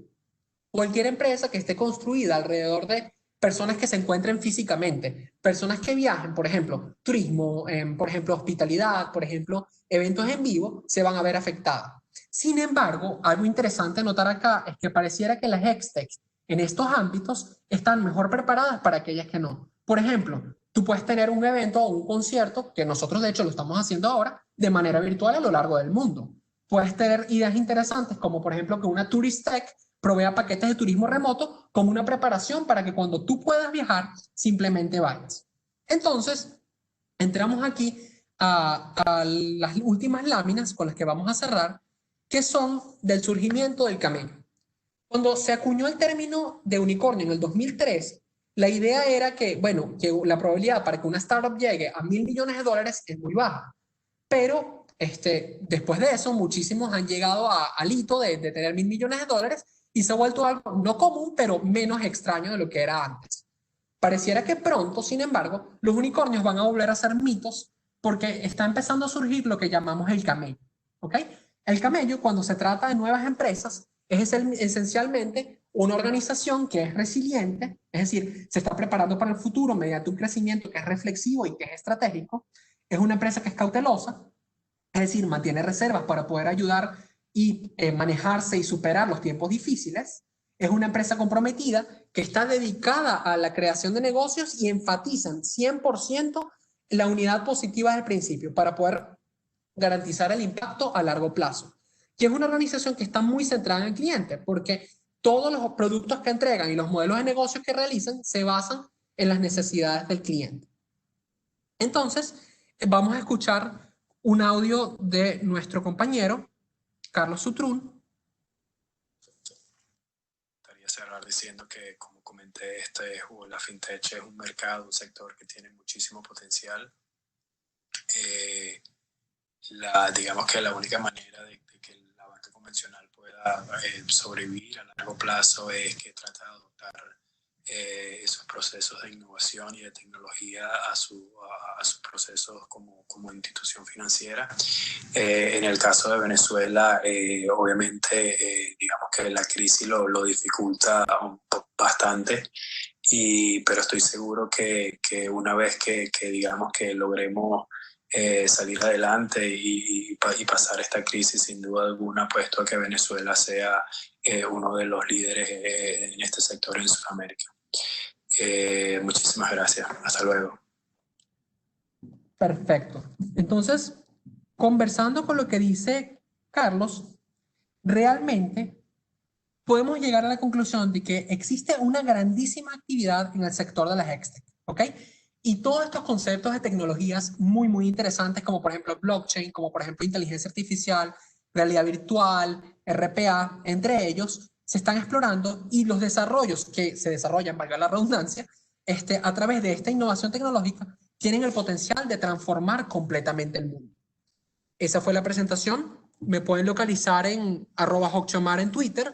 Cualquier empresa que esté construida alrededor de personas que se encuentren físicamente, personas que viajen, por ejemplo, turismo, por ejemplo, hospitalidad, por ejemplo, eventos en vivo, se van a ver afectadas. Sin embargo, algo interesante a notar acá es que pareciera que las hextech en estos ámbitos están mejor preparadas para aquellas que no. Por ejemplo, tú puedes tener un evento o un concierto, que nosotros de hecho lo estamos haciendo ahora, de manera virtual a lo largo del mundo. Puedes tener ideas interesantes como por ejemplo que una Tourist Tech provea paquetes de turismo remoto como una preparación para que cuando tú puedas viajar, simplemente vayas. Entonces, entramos aquí a las últimas láminas con las que vamos a cerrar, que son del surgimiento del camello. Cuando se acuñó el término de unicornio en el 2003, la idea era que, bueno, que la probabilidad para que una startup llegue a $1.000 millones es muy baja. Pero después de eso, muchísimos han llegado al hito de tener $1.000 millones y se ha vuelto algo no común, pero menos extraño de lo que era antes. Pareciera que pronto, sin embargo, los unicornios van a volver a ser mitos porque está empezando a surgir lo que llamamos el camello. ¿Ok? El camello, cuando se trata de nuevas empresas, es esencialmente una organización que es resiliente, es decir, se está preparando para el futuro mediante un crecimiento que es reflexivo y que es estratégico. Es una empresa que es cautelosa, es decir, mantiene reservas para poder ayudar y manejarse y superar los tiempos difíciles. Es una empresa comprometida que está dedicada a la creación de negocios y enfatizan 100% la unidad positiva del principio para poder garantizar el impacto a largo plazo. Y es una organización que está muy centrada en el cliente porque todos los productos que entregan y los modelos de negocio que realizan se basan en las necesidades del cliente. Entonces, vamos a escuchar un audio de nuestro compañero, Carlos Zutrún. Quería cerrar diciendo que, como comenté, la fintech es un mercado, un sector que tiene muchísimo potencial. Digamos que la única manera de que la banca convencional pueda sobrevivir a largo plazo es que trata de adoptar esos procesos de innovación y de tecnología a sus procesos como institución financiera. En el caso de Venezuela, obviamente, digamos que la crisis lo dificulta bastante pero estoy seguro que una vez que digamos que logremos salir adelante y pasar esta crisis, sin duda alguna, puesto que Venezuela sea uno de los líderes en este sector en Sudamérica. Muchísimas gracias. Hasta luego. Perfecto. Entonces, conversando con lo que dice Carlos, realmente podemos llegar a la conclusión de que existe una grandísima actividad en el sector de las XTech, ¿ok? Y todos estos conceptos de tecnologías muy, muy interesantes, como por ejemplo blockchain, como por ejemplo inteligencia artificial, realidad virtual, RPA, entre ellos, se están explorando y los desarrollos que se desarrollan, valga la redundancia, a través de esta innovación tecnológica, tienen el potencial de transformar completamente el mundo. Esa fue la presentación. Me pueden localizar en @Jocchomar en Twitter.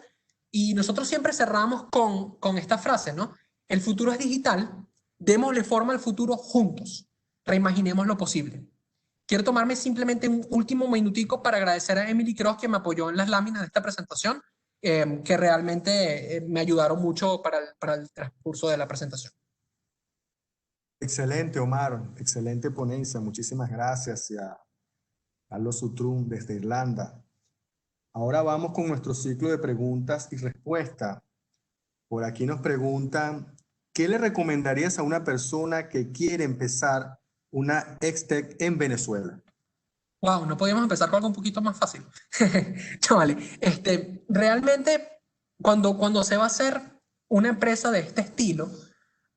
Y nosotros siempre cerramos con esta frase, ¿no? El futuro es digital, démosle forma al futuro juntos, reimaginemos lo posible. Quiero tomarme simplemente un último minutico para agradecer a Emily Cross que me apoyó en las láminas de esta presentación, que realmente me ayudaron mucho para el transcurso de la presentación. Excelente, Omar. Excelente ponencia. Muchísimas gracias a Carlos Sutrum desde Irlanda. Ahora vamos con nuestro ciclo de preguntas y respuestas. Por aquí nos preguntan, ¿qué le recomendarías a una persona que quiere empezar una XTech en Venezuela? Wow, no podíamos empezar con algo un poquito más fácil. Chavales, realmente cuando se va a hacer una empresa de este estilo,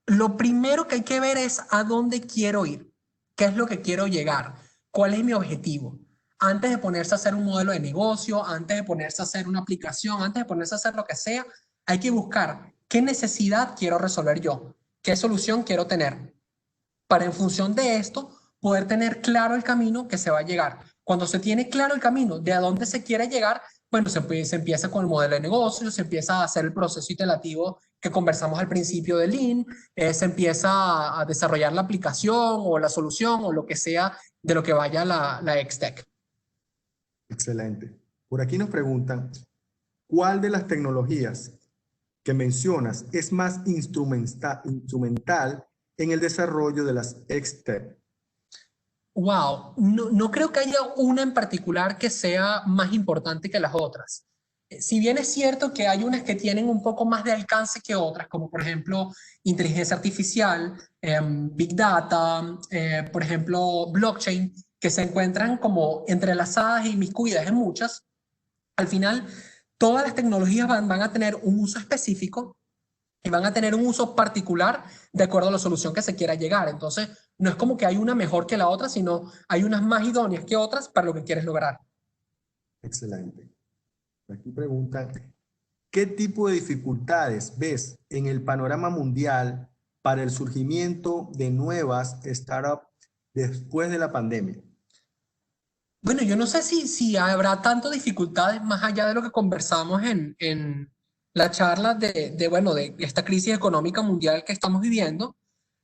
lo primero que hay que ver es a dónde quiero ir, qué es lo que quiero llegar, cuál es mi objetivo. Antes de ponerse a hacer un modelo de negocio, antes de ponerse a hacer una aplicación, antes de ponerse a hacer lo que sea, hay que buscar qué necesidad quiero resolver yo, qué solución quiero tener, para en función de esto poder tener claro el camino que se va a llegar. Cuando se tiene claro el camino de a dónde se quiere llegar, bueno, se empieza con el modelo de negocio, se empieza a hacer el proceso iterativo que conversamos al principio de Lean, se empieza a desarrollar la aplicación o la solución o lo que sea de lo que vaya la XTech. Excelente. Por aquí nos preguntan, ¿cuál de las tecnologías que mencionas es más instrumental en el desarrollo de las XTech? Wow, no creo que haya una en particular que sea más importante que las otras. Si bien es cierto que hay unas que tienen un poco más de alcance que otras, como por ejemplo inteligencia artificial, Big Data, por ejemplo blockchain, que se encuentran como entrelazadas y inmiscuidas en muchas, al final todas las tecnologías van a tener un uso específico y van a tener un uso particular de acuerdo a la solución que se quiera llegar. Entonces, no es como que hay una mejor que la otra, sino hay unas más idóneas que otras para lo que quieres lograr. Excelente. Aquí preguntan, ¿qué tipo de dificultades ves en el panorama mundial para el surgimiento de nuevas startups después de la pandemia? Bueno, yo no sé si habrá tantas dificultades más allá de lo que conversamos en la charla bueno, de esta crisis económica mundial que estamos viviendo,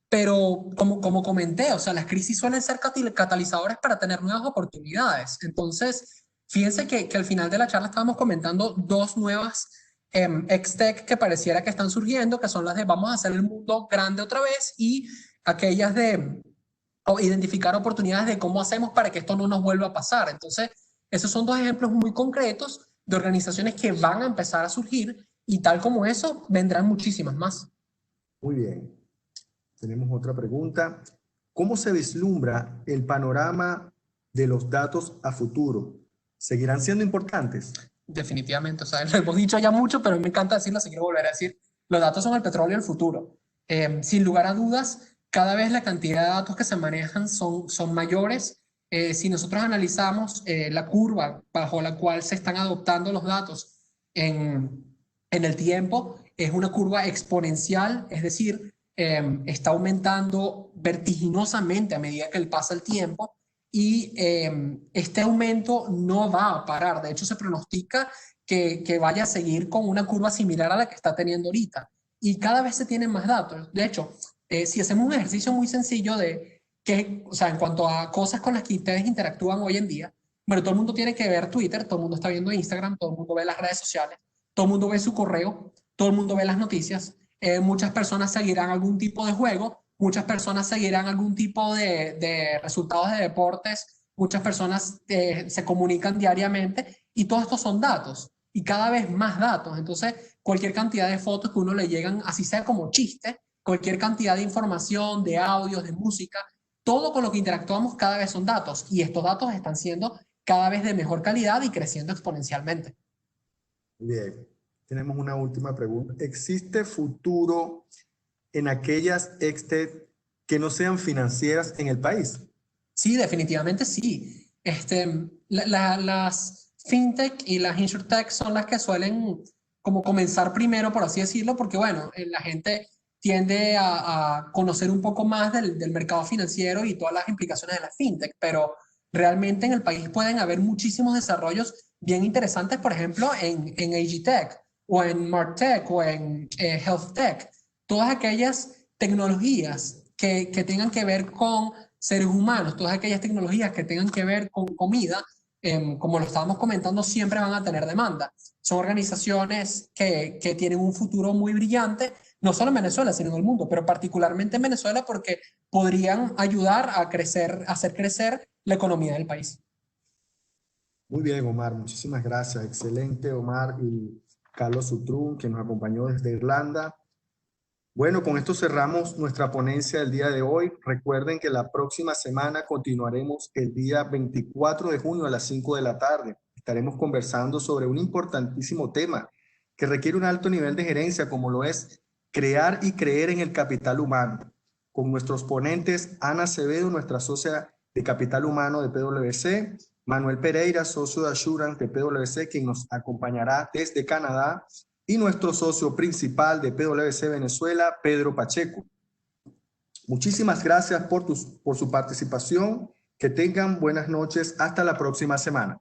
pero como comenté, o sea, las crisis suelen ser catalizadores para tener nuevas oportunidades. Entonces, fíjense que al final de la charla estábamos comentando dos nuevas XTech que pareciera que están surgiendo, que son las de vamos a hacer el mundo grande otra vez y aquellas de o identificar oportunidades de cómo hacemos para que esto no nos vuelva a pasar. Entonces, esos son dos ejemplos muy concretos de organizaciones que van a empezar a surgir y tal como eso, vendrán muchísimas más. Muy bien. Tenemos otra pregunta. ¿Cómo se vislumbra el panorama de los datos a futuro? ¿Seguirán siendo importantes? Definitivamente, o sea, lo hemos dicho ya mucho, pero me encanta decirlo, así quiero volver a decir, los datos son el petróleo del futuro. Sin lugar a dudas, cada vez la cantidad de datos que se manejan son mayores. Si nosotros analizamos la curva bajo la cual se están adoptando los datos en el tiempo, es una curva exponencial, es decir, está aumentando vertiginosamente a medida que pasa el tiempo y este aumento no va a parar. De hecho, se pronostica que vaya a seguir con una curva similar a la que está teniendo ahorita. Y cada vez se tienen más datos. De hecho, si hacemos un ejercicio muy sencillo o sea, en cuanto a cosas con las que ustedes interactúan hoy en día, bueno, todo el mundo tiene que ver Twitter, todo el mundo está viendo Instagram, todo el mundo ve las redes sociales, todo el mundo ve su correo, todo el mundo ve las noticias. muchas personas seguirán algún tipo de juego, muchas personas seguirán algún tipo de resultados de deportes, muchas personas se comunican diariamente y todos estos son datos y cada vez más datos. Entonces, cualquier cantidad de fotos que uno le llegan, así sea como chiste, cualquier cantidad de información, de audios, de música, todo con lo que interactuamos cada vez son datos y estos datos están siendo cada vez de mejor calidad y creciendo exponencialmente. Bien, tenemos una última pregunta. ¿Existe futuro en aquellas que no sean financieras en el país? Sí, definitivamente sí. Las fintech y las insurtech son las que suelen como comenzar primero, por así decirlo, porque bueno, la gente tiende a conocer un poco más del mercado financiero y todas las implicaciones de la fintech, pero realmente en el país pueden haber muchísimos desarrollos bien interesantes, por ejemplo, en AgTech o en MarTech o en HealthTech. Todas aquellas tecnologías que tengan que ver con seres humanos, todas aquellas tecnologías que tengan que ver con comida, como lo estábamos comentando, siempre van a tener demanda. Son organizaciones que tienen un futuro muy brillante, no solo en Venezuela, sino en el mundo, pero particularmente en Venezuela porque podrían ayudar a crecer, a hacer crecer la economía del país. Muy bien, Omar, muchísimas gracias. Excelente, Omar y Carlos Zutrún, que nos acompañó desde Irlanda. Bueno, con esto cerramos nuestra ponencia del día de hoy. Recuerden que la próxima semana continuaremos el día 24 de junio a las 5 de la tarde. Estaremos conversando sobre un importantísimo tema que requiere un alto nivel de gerencia, como lo es crear y creer en el capital humano. Con nuestros ponentes, Ana Acevedo, nuestra socia de capital humano de PwC, Manuel Pereira, socio de Assurance de PwC, quien nos acompañará desde Canadá, y nuestro socio principal de PwC Venezuela, Pedro Pacheco. Muchísimas gracias por su participación. Que tengan buenas noches. Hasta la próxima semana.